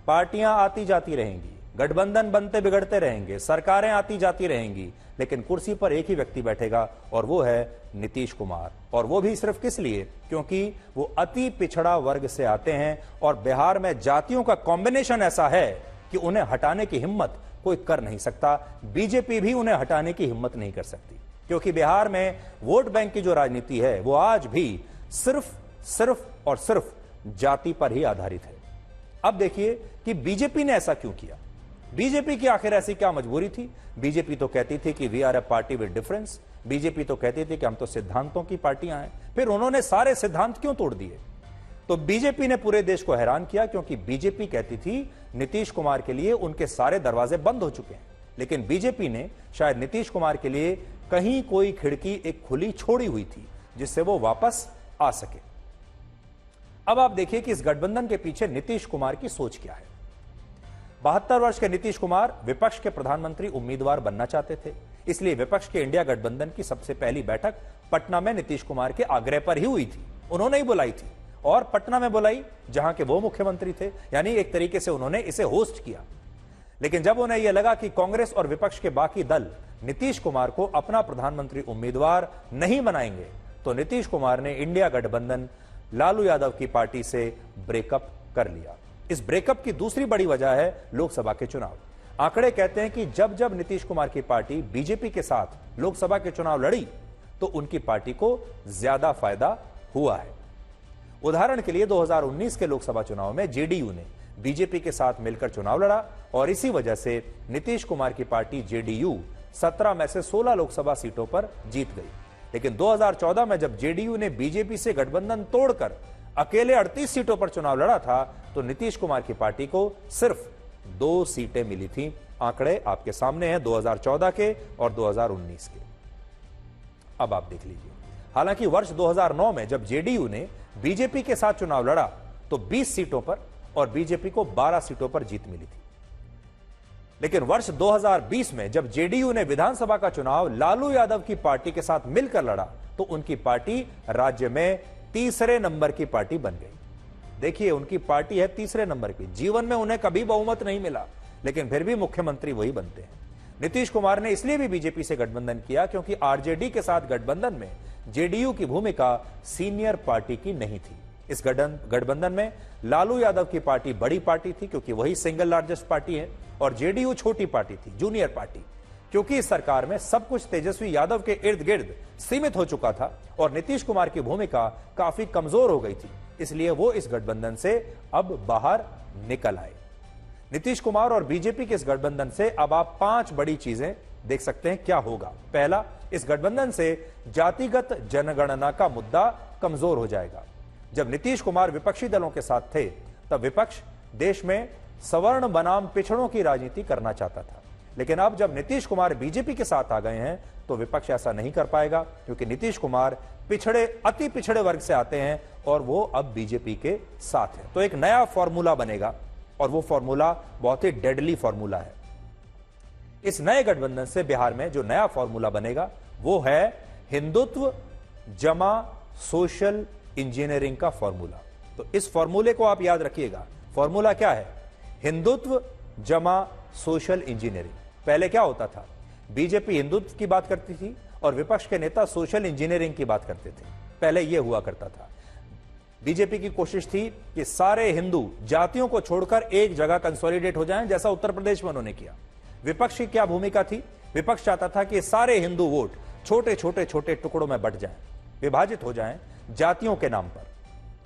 पार्टियां आती जाती रहेंगी, गठबंधन बनते बिगड़ते रहेंगे, सरकारें आती जाती रहेंगी, लेकिन कुर्सी पर एक ही व्यक्ति बैठेगा और वो है नीतीश कुमार। और वो भी सिर्फ किस लिए? क्योंकि वो अति पिछड़ा वर्ग से आते हैं और बिहार में जातियों का कॉम्बिनेशन ऐसा है कि उन्हें हटाने की हिम्मत कोई कर नहीं सकता। बीजेपी भी उन्हें हटाने की हिम्मत नहीं कर सकती, क्योंकि बिहार में वोट बैंक की जो राजनीति है वो आज भी सिर्फ और सिर्फ जाति पर ही आधारित है। अब देखिए कि बीजेपी ने ऐसा क्यों किया। बीजेपी की आखिर ऐसी क्या मजबूरी थी? बीजेपी तो कहती थी कि we are a party with difference. BJP तो कहती थी कि हम तो सिद्धांतों की पार्टियां हैं। फिर उन्होंने सारे सिद्धांत क्यों तोड़ दिए? तो बीजेपी ने पूरे देश को हैरान किया, क्योंकि बीजेपी कहती थी नीतीश कुमार के लिए उनके सारे दरवाजे बंद हो चुके हैं, लेकिन बीजेपी ने शायद नीतीश कुमार के लिए कहीं कोई खिड़की एक खुली छोड़ी हुई थी जिससे वो वापस आ सके। अब आप देखिए कि इस गठबंधन के पीछे नीतीश कुमार की सोच क्या है। 72 वर्ष के नीतीश कुमार विपक्ष के प्रधानमंत्री उम्मीदवार बनना चाहते थे, इसलिए विपक्ष के इंडिया गठबंधन की सबसे पहली बैठक पटना में नीतीश कुमार के आग्रह पर ही हुई थी। उन्होंने ही बुलाई थी और पटना में बुलाई जहां के वो मुख्यमंत्री थे, यानी एक तरीके से उन्होंने इसे होस्ट किया। लेकिन जब उन्हें यह लगा कि कांग्रेस और विपक्ष के बाकी दल नीतीश कुमार को अपना प्रधानमंत्री उम्मीदवार नहीं बनाएंगे, तो नीतीश कुमार ने इंडिया गठबंधन लालू यादव की पार्टी से ब्रेकअप कर लिया। इस ब्रेकअप की दूसरी बड़ी वजह है लोकसभा के चुनाव। आंकड़े कहते हैं कि जब जब नीतीश कुमार की पार्टी बीजेपी के साथ लोकसभा के चुनाव लड़ी तो उनकी पार्टी को ज्यादा फायदा हुआ है। उदाहरण के लिए 2019 के लोकसभा चुनाव में जेडीयू ने बीजेपी के साथ मिलकर चुनाव लड़ा और इसी वजह से नीतीश कुमार की पार्टी जेडीयू 17 में से 16 लोकसभा सीटों पर जीत गई। लेकिन 2014 में जब जेडीयू ने बीजेपी से गठबंधन तोड़कर अकेले 38 सीटों पर चुनाव लड़ा था तो नीतीश कुमार की पार्टी को सिर्फ 2 सीटें मिली थी। आंकड़े आपके सामने हैं 2014 के और 2019 के। अब आप देख लीजिए, हालांकि वर्ष 2009 में जब जेडीयू ने बीजेपी के साथ चुनाव लड़ा तो 20 सीटों पर और बीजेपी को 12 सीटों पर जीत मिली थी। लेकिन वर्ष 2020 में जब जेडीयू ने विधानसभा का चुनाव लालू यादव की पार्टी के साथ मिलकर लड़ा तो उनकी पार्टी राज्य में तीसरे नंबर की पार्टी बन गई। देखिए, उनकी पार्टी है तीसरे नंबर की। जीवन में उन्हें कभी बहुमत नहीं मिला, लेकिन फिर भी मुख्यमंत्री वही बनते हैं। नीतीश कुमार ने इसलिए भी बीजेपी से गठबंधन किया क्योंकि आरजेडी के साथ गठबंधन में जेडीयू की भूमिका सीनियर पार्टी की नहीं थी। इस गठबंधन में लालू यादव की पार्टी बड़ी पार्टी थी क्योंकि वही सिंगल लार्जेस्ट पार्टी है और जेडीयू छोटी पार्टी थी, जूनियर पार्टी। क्योंकि इस सरकार में सब कुछ तेजस्वी यादव के इर्द गिर्द सीमित हो चुका था और नीतीश कुमार की भूमिका काफी कमजोर हो गई थी, इसलिए वो इस गठबंधन से अब बाहर निकल आए। नीतीश कुमार और बीजेपी के इस गठबंधन से अब आप 5 बड़ी चीजें देख सकते हैं क्या होगा। पहला, इस गठबंधन से जातिगत जनगणना का मुद्दा कमजोर हो जाएगा। जब नीतीश कुमार विपक्षी दलों के साथ थे तब विपक्ष देश में सवर्ण बनाम पिछड़ों की राजनीति करना चाहता था, लेकिन अब जब नीतीश कुमार बीजेपी के साथ आ गए हैं तो विपक्ष ऐसा नहीं कर पाएगा, क्योंकि नीतीश कुमार अति पिछड़े वर्ग से आते हैं और वो अब बीजेपी के साथ है। तो एक नया फॉर्मूला बनेगा और वो फॉर्मूला बहुत ही डेडली फॉर्मूला है। इस नए गठबंधन से बिहार में जो नया फॉर्मूला बनेगा वो है हिंदुत्व जमा सोशल इंजीनियरिंग का फॉर्मूला। तो इस फॉर्मूले को आप याद रखिएगा। फॉर्मूला क्या है? हिंदुत्व जमा सोशल इंजीनियरिंग। पहले क्या होता था? बीजेपी हिंदुत्व की बात करती थी और विपक्ष के नेता सोशल इंजीनियरिंग की बात करते थे। पहले यह हुआ करता था। बीजेपी की कोशिश थी कि सारे हिंदू जातियों को छोड़कर एक जगह कंसोलिडेट हो जाएं, जैसा उत्तर प्रदेश में उन्होंने किया। विपक्ष की क्या भूमिका थी? विपक्ष चाहता था कि सारे हिंदू वोट छोटे छोटे छोटे टुकड़ों में बंट जाएं, विभाजित हो जाएं जातियों के नाम पर,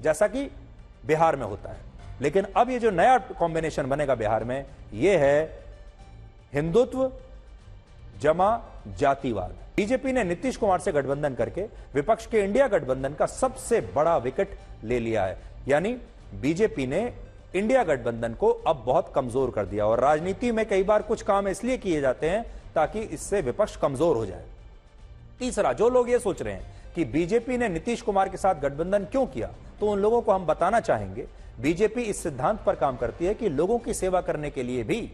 जैसा कि बिहार में होता है। लेकिन अब ये जो नया कॉम्बिनेशन बनेगा बिहार में, ये है हिंदुत्व जमा जातिवाद। बीजेपी ने नीतीश कुमार से गठबंधन करके विपक्ष के इंडिया गठबंधन का सबसे बड़ा विकेट ले लिया है। यानी बीजेपी ने इंडिया गठबंधन को अब बहुत कमजोर कर दिया। और राजनीति में कई बार कुछ काम इसलिए किए जाते हैं ताकि इससे विपक्ष कमजोर हो जाए। तीसरा, जो लोग ये सोच रहे हैं कि बीजेपी ने नीतीश कुमार के साथ गठबंधन क्यों किया, तो उन लोगों को हम बताना चाहेंगे बीजेपी इस सिद्धांत पर काम करती है कि लोगों की सेवा करने के लिए भी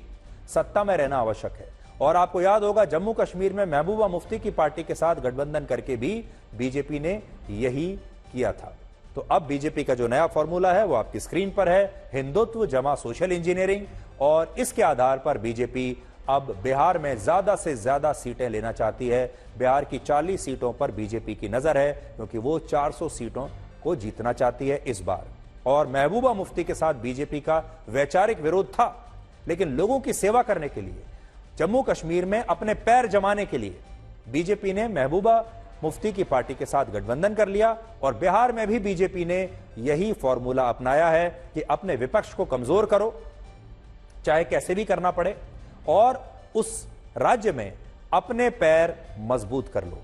सत्ता में रहना आवश्यक है। और आपको याद होगा, जम्मू कश्मीर में महबूबा मुफ्ती की पार्टी के साथ गठबंधन करके भी बीजेपी ने यही किया था। तो अब बीजेपी का जो नया फॉर्मूला है वो आपकी स्क्रीन पर है, हिंदुत्व जमा सोशल इंजीनियरिंग, और इसके आधार पर बीजेपी अब बिहार में ज्यादा से ज्यादा सीटें लेना चाहती है। बिहार की 40 सीटों पर बीजेपी की नजर है, क्योंकि वो 400 सीटों को जीतना चाहती है इस बार। और महबूबा मुफ्ती के साथ बीजेपी का वैचारिक विरोध था, लेकिन लोगों की सेवा करने के लिए, जम्मू कश्मीर में अपने पैर जमाने के लिए बीजेपी ने महबूबा मुफ्ती की पार्टी के साथ गठबंधन कर लिया। और बिहार में भी बीजेपी ने यही फॉर्मूला अपनाया है कि अपने विपक्ष को कमजोर करो, चाहे कैसे भी करना पड़े, और उस राज्य में अपने पैर मजबूत कर लो।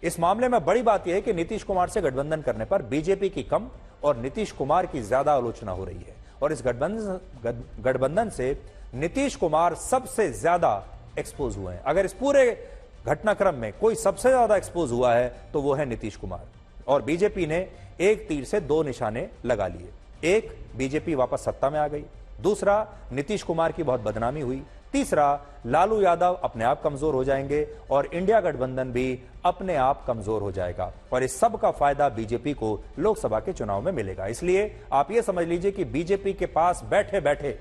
इस मामले में बड़ी बात यह है कि नीतीश कुमार से गठबंधन करने पर बीजेपी की कम और नीतीश कुमार की ज्यादा आलोचना हो रही है। और इस गठबंधन से नीतीश कुमार सबसे ज्यादा एक्सपोज हुए हैं। अगर इस पूरे घटनाक्रम में कोई सबसे ज्यादा एक्सपोज हुआ है तो वो है नीतीश कुमार। और बीजेपी ने एक तीर से दो निशाने लगा लिए। एक, बीजेपी वापस सत्ता में आ गई। दूसरा, नीतीश कुमार की बहुत बदनामी हुई। तीसरा, लालू यादव अपने आप कमजोर हो जाएंगे और इंडिया गठबंधन भी अपने आप कमजोर हो जाएगा। और इस सब का फायदा बीजेपी को लोकसभा के चुनाव में मिलेगा। इसलिए आप यह समझ लीजिए कि बीजेपी के पास बैठे बैठे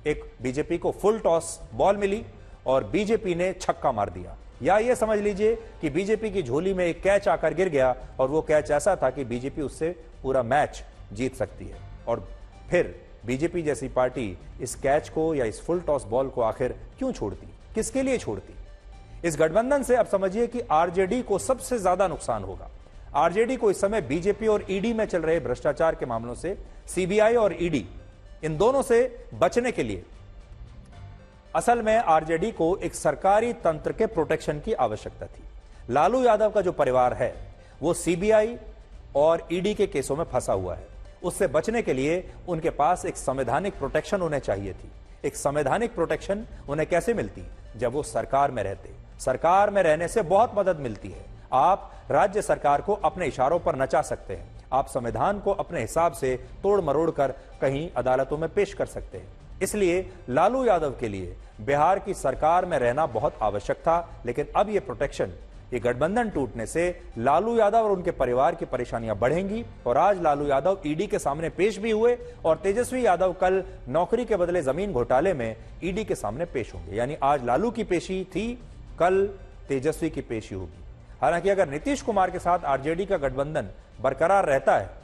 एक बीजेपी को फुल टॉस बॉल मिली और बीजेपी ने छक्का मार दिया। या यह समझ लीजिए कि बीजेपी की झोली में एक कैच आकर गिर गया और वो कैच ऐसा था कि बीजेपी उससे पूरा मैच जीत सकती है। और फिर बीजेपी जैसी पार्टी इस कैच को या इस फुल टॉस बॉल को आखिर क्यों छोड़ती, किसके लिए छोड़ती? इस गठबंधन से अब समझिए कि आरजेडी को सबसे ज्यादा नुकसान होगा। आरजेडी को इस समय बीजेपी और ईडी में चल रहे भ्रष्टाचार के मामलों से, सीबीआई और ईडी, इन दोनों से बचने के लिए असल में आरजेडी को एक सरकारी तंत्र के प्रोटेक्शन की आवश्यकता थी। लालू यादव का जो परिवार है वो सीबीआई और ईडी के केसों में फंसा हुआ है। उससे बचने के लिए उनके पास एक संवैधानिक प्रोटेक्शन उन्हें चाहिए थी। एक संवैधानिक प्रोटेक्शन उन्हें कैसे मिलती? जब वो सरकार में रहते। सरकार में रहने से बहुत मदद मिलती है। आप राज्य सरकार को अपने इशारों पर नचा सकते हैं। आप संविधान को अपने हिसाब से तोड़ मरोड़ कर कहीं अदालतों में पेश कर सकते हैं। इसलिए लालू यादव के लिए बिहार की सरकार में रहना बहुत आवश्यक था। लेकिन अब यह प्रोटेक्शन, ये गठबंधन टूटने से लालू यादव और उनके परिवार की परेशानियां बढ़ेंगी। और आज लालू यादव ईडी के सामने पेश भी हुए और तेजस्वी यादव कल नौकरी के बदले जमीन घोटाले में ईडी के सामने पेश होंगे। यानी आज लालू की पेशी थी, कल तेजस्वी की पेशी होगी। हालांकि अगर नीतीश कुमार के साथ आरजेडी का गठबंधन बरकरार रहता है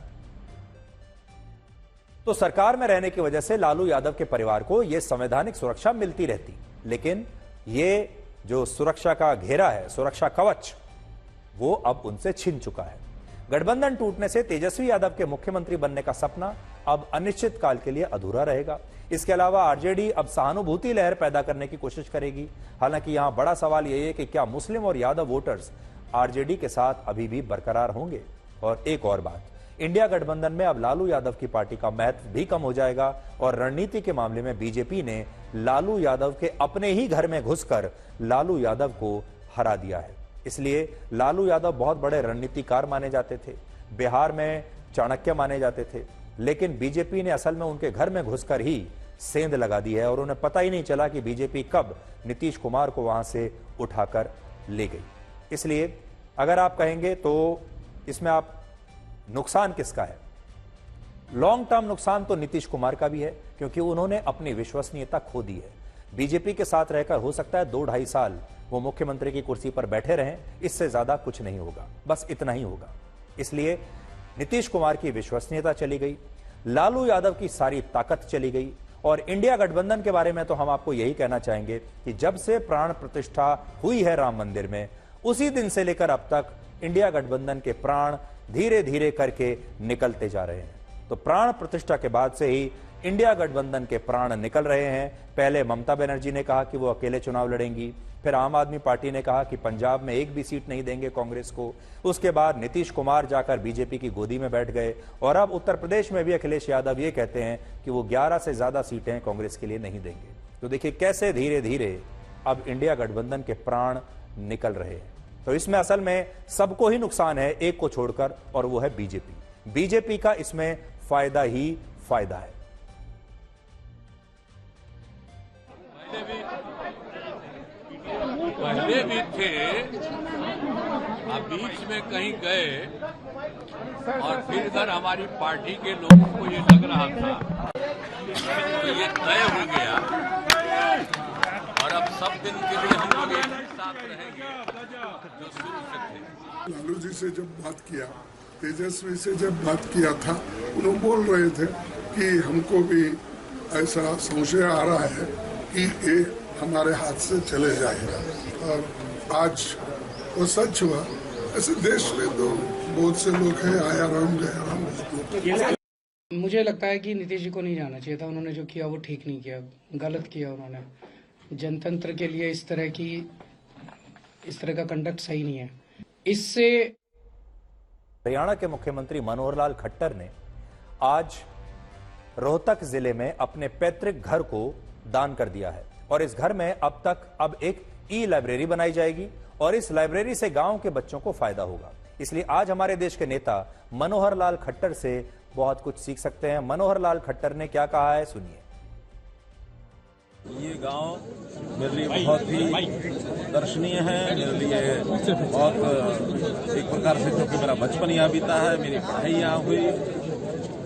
तो सरकार में रहने की वजह से लालू यादव के परिवार को यह संवैधानिक सुरक्षा मिलती रहती। लेकिन ये जो सुरक्षा का घेरा है, सुरक्षा कवच, वो अब उनसे छिन चुका है। गठबंधन टूटने से तेजस्वी यादव के मुख्यमंत्री बनने का सपना अब अनिश्चित काल के लिए अधूरा रहेगा। इसके अलावा आरजेडी अब सहानुभूति लहर पैदा करने की कोशिश करेगी। हालांकि यहां बड़ा सवाल यह है कि क्या मुस्लिम और यादव वोटर्स आरजेडी के साथ अभी भी बरकरार होंगे? और एक और बात, इंडिया गठबंधन में अब लालू यादव की पार्टी का महत्व भी कम हो जाएगा। और रणनीति के मामले में बीजेपी ने लालू यादव के अपने ही घर में घुसकर लालू यादव को हरा दिया है। इसलिए लालू यादव बहुत बड़े रणनीतिकार माने जाते थे, बिहार में चाणक्य माने जाते थे। लेकिन बीजेपी ने असल में उनके घर में घुसकर ही सेंध लगा दी है और उन्हें पता ही नहीं चला कि बीजेपी कब नीतीश कुमार को वहां से उठाकर ले गई। इसलिए अगर आप कहेंगे तो इसमें आप नुकसान किसका है? लॉन्ग टर्म नुकसान तो नीतीश कुमार का भी है, क्योंकि उन्होंने अपनी विश्वसनीयता खो दी है। बीजेपी के साथ रहकर हो सकता है 2-2.5 साल वो मुख्यमंत्री की कुर्सी पर बैठे रहें, इससे ज्यादा कुछ नहीं होगा, बस इतना ही होगा। इसलिए नीतीश कुमार की विश्वसनीयता चली गई, लालू यादव की सारी ताकत चली गई। और इंडिया गठबंधन के बारे में तो हम आपको यही कहना चाहेंगे कि जब से प्राण प्रतिष्ठा हुई है राम मंदिर में, उसी दिन से लेकर अब तक इंडिया गठबंधन के प्राण धीरे धीरे करके निकलते जा रहे हैं। तो प्राण प्रतिष्ठा के बाद से ही इंडिया गठबंधन के प्राण निकल रहे हैं। पहले ममता बनर्जी ने कहा कि वो अकेले चुनाव लड़ेंगी, फिर आम आदमी पार्टी ने कहा कि पंजाब में एक भी सीट नहीं देंगे कांग्रेस को। उसके बाद नीतीश कुमार जाकर बीजेपी की गोदी में बैठ गए और अब उत्तर प्रदेश में भी अखिलेश यादव ये कहते हैं कि वो 11 से ज्यादा सीटें कांग्रेस के लिए नहीं देंगे। तो देखिए कैसे धीरे धीरे अब इंडिया गठबंधन के प्राण निकल रहे हैं। तो इसमें असल में सबको ही नुकसान है, एक को छोड़कर, और वो है बीजेपी। बीजेपी का इसमें फायदा ही फायदा है। पहले भी थे, अब बीच में कहीं गए और फिर इधर हमारी पार्टी के लोगों को ये लग रहा था तो ये तय हो गया और अब सब दिन के लिए हम लोग एक ही साथ रहेंगे जो शुरू से थे। लालू जी से जब बात किया, तेजस्वी से जब बात किया था, उन्होंने बोल रहे थे कि हमको भी ऐसा संशय आ रहा है कि ये हमारे हाथ से चले जाएगा, और आज वो सच हुआ। ऐसे देश में तो बहुत से लोग हैं, आया राम गया राम। मुझे लगता है कि नीतीश जी को नहीं जाना चाहिए था। उन्होंने जो किया वो ठीक नहीं किया, गलत किया उन्होंने। जनतंत्र के लिए इस तरह का कंडक्ट सही नहीं है। इससे हरियाणा के मुख्यमंत्री मनोहर लाल खट्टर ने आज रोहतक जिले में अपने पैतृक घर को दान कर दिया है, और इस घर में अब एक ई लाइब्रेरी बनाई जाएगी, और इस लाइब्रेरी से गांव के बच्चों को फायदा होगा। इसलिए आज हमारे देश के नेता मनोहर लाल खट्टर से बहुत कुछ सीख सकते हैं। मनोहर लाल खट्टर ने क्या कहा है, सुनिए। ये गांव मेरे लिए बहुत ही दर्शनीय है, मेरे लिए बहुत एक प्रकार से, क्योंकि मेरा बचपन यहाँ बीता है, मेरी पढ़ाई यहाँ हुई,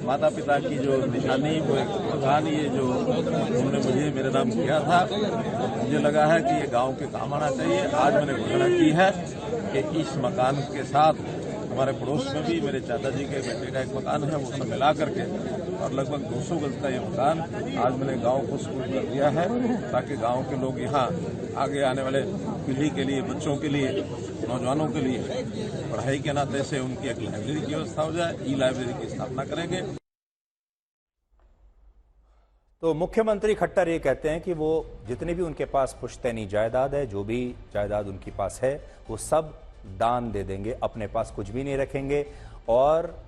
माता पिता की जो निशानी, वो एक मकान ये जो उन्होंने मुझे मेरे नाम किया था, मुझे लगा है कि ये गांव के काम आना चाहिए। आज मैंने घोषणा की है कि इस मकान के साथ हमारे पड़ोस में भी मेरे चाचा जी के बेटे का एक मकान है, वो सब मिला करके और लगभग 200 गज का ये मकान आज मैंने गांव को स्कूल कर दिया है, ताकि गांव के लोग यहाँ आगे आने वाले पीढ़ी के लिए, बच्चों के लिए, नौजवानों के लिए पढ़ाई के नाते से उनकी एक लाइब्रेरी की व्यवस्था हो जाए। ई लाइब्रेरी की स्थापना करेंगे। तो मुख्यमंत्री खट्टर ये कहते हैं कि वो जितनी भी उनके पास पुश्तैनी जायदाद है, जो भी जायदाद उनके पास है, वो सब दान दे देंगे, अपने पास कुछ भी नहीं रखेंगे। और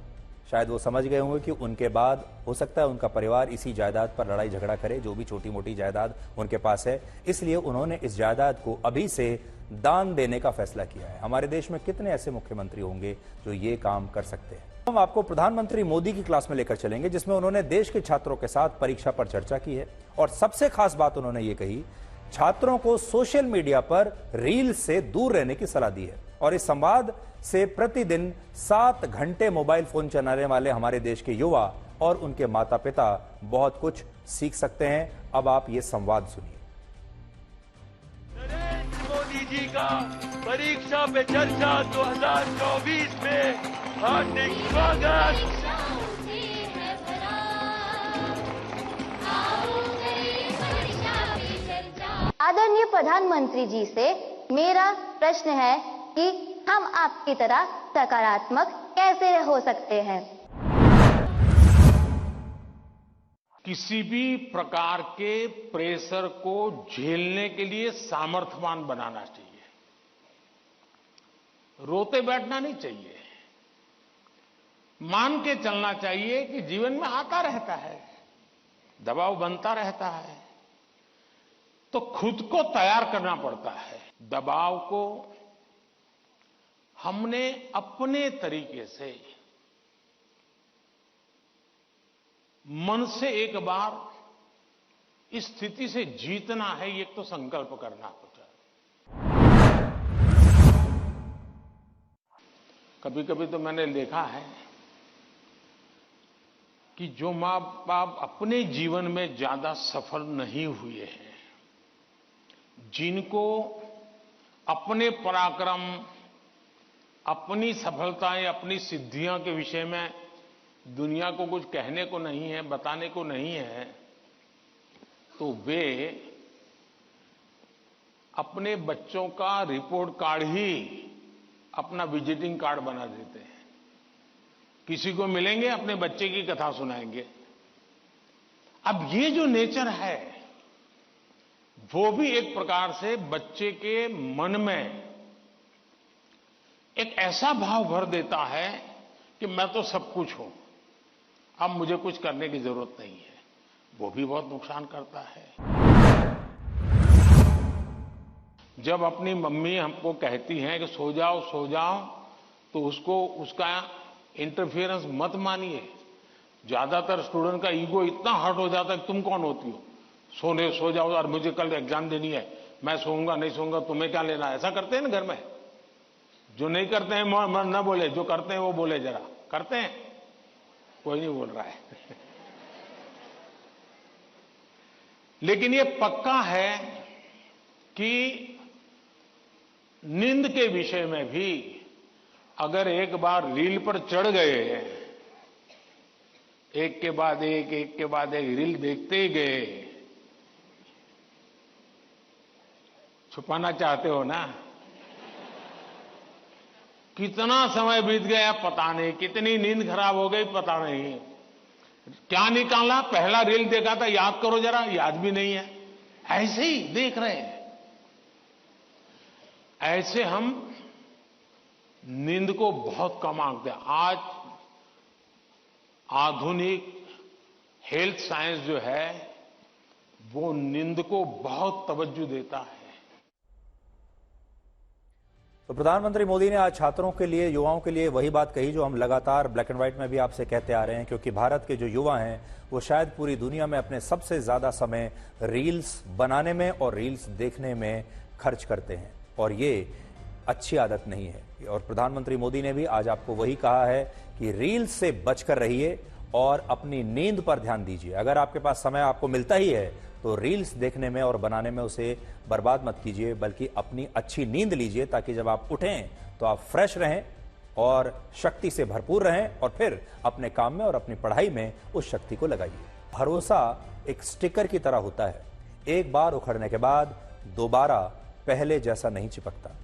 शायद वो समझ गए होंगे कि उनके बाद हो सकता है उनका परिवार इसी जायदाद पर लड़ाई झगड़ा करे, जो भी छोटी मोटी जायदाद उनके पास है। इसलिए उन्होंने इस जायदाद को अभी से दान देने का फैसला किया है। हमारे देश में कितने ऐसे मुख्यमंत्री होंगे जो ये काम कर सकते हैं। हम आपको प्रधानमंत्री मोदी की क्लास में लेकर चलेंगे, जिसमें उन्होंने देश के छात्रों के साथ परीक्षा पर चर्चा की है, और सबसे खास बात उन्होंने ये कही, छात्रों को सोशल मीडिया पर रील से दूर रहने की सलाह दी है। और इस संवाद से प्रतिदिन 7 घंटे मोबाइल फोन चलाने वाले हमारे देश के युवा और उनके माता पिता बहुत कुछ सीख सकते हैं। अब आप ये संवाद सुनिए। मोदी जी का परीक्षा पे चर्चा 2024 में हार्दिक स्वागत। आदरणीय प्रधानमंत्री जी से मेरा प्रश्न है कि हम आपकी तरह सकारात्मक कैसे हो सकते हैं। किसी भी प्रकार के प्रेशर को झेलने के लिए सामर्थ्यवान बनाना चाहिए, रोते बैठना नहीं चाहिए। मान के चलना चाहिए कि जीवन में आता रहता है, दबाव बनता रहता है, तो खुद को तैयार करना पड़ता है। दबाव को हमने अपने तरीके से मन से एक बार इस स्थिति से जीतना है, ये तो संकल्प करना होता है। कभी कभी तो मैंने देखा है कि जो मां बाप अपने जीवन में ज्यादा सफल नहीं हुए हैं, जिनको अपने पराक्रम, अपनी सफलताएं, अपनी सिद्धियों के विषय में दुनिया को कुछ कहने को नहीं है, बताने को नहीं है, तो वे अपने बच्चों का रिपोर्ट कार्ड ही अपना विजिटिंग कार्ड बना देते हैं। किसी को मिलेंगे, अपने बच्चे की कथा सुनाएंगे। अब ये जो नेचर है, वो भी एक प्रकार से बच्चे के मन में एक ऐसा भाव भर देता है कि मैं तो सब कुछ हूं, अब मुझे कुछ करने की जरूरत नहीं है। वो भी बहुत नुकसान करता है। जब अपनी मम्मी हमको कहती हैं कि सो जाओ, तो उसका इंटरफेरेंस मत मानिए। ज्यादातर स्टूडेंट का ईगो इतना हर्ट हो जाता है कि तुम कौन होती हो, सो जाओ और मुझे कल एग्जाम देनी है, मैं सोऊंगा नहीं सोऊंगा, तुम्हें क्या लेना। ऐसा करते हैं ना घर में। जो नहीं करते हैं मन न बोले, जो करते हैं वो बोले। जरा करते हैं, कोई नहीं बोल रहा है। लेकिन ये पक्का है कि नींद के विषय में भी अगर एक बार रील पर चढ़ गए, एक के बाद एक रील देखते गए, छुपाना चाहते हो ना, कितना समय बीत गया पता नहीं, कितनी नींद खराब हो गई पता नहीं, क्या निकाला, पहला रील देखा था याद करो जरा, याद भी नहीं है, ऐसे ही देख रहे हैं। ऐसे हम नींद को बहुत कम आंकते हैं। आज आधुनिक हेल्थ साइंस जो है वो नींद को बहुत तवज्जो देता है। तो प्रधानमंत्री मोदी ने आज छात्रों के लिए, युवाओं के लिए वही बात कही जो हम लगातार ब्लैक एंड व्हाइट में भी आपसे कहते आ रहे हैं, क्योंकि भारत के जो युवा हैं वो शायद पूरी दुनिया में अपने सबसे ज्यादा समय रील्स बनाने में और रील्स देखने में खर्च करते हैं, और ये अच्छी आदत नहीं है। और प्रधानमंत्री मोदी ने भी आज आपको वही कहा है कि रील्स से बचकर रहिए और अपनी नींद पर ध्यान दीजिए। अगर आपके पास समय आपको मिलता ही है तो रील्स देखने में और बनाने में उसे बर्बाद मत कीजिए, बल्कि अपनी अच्छी नींद लीजिए, ताकि जब आप उठें तो आप फ्रेश रहें और शक्ति से भरपूर रहें, और फिर अपने काम में और अपनी पढ़ाई में उस शक्ति को लगाइए। भरोसा एक स्टिकर की तरह होता है, एक बार उखड़ने के बाद दोबारा पहले जैसा नहीं चिपकता।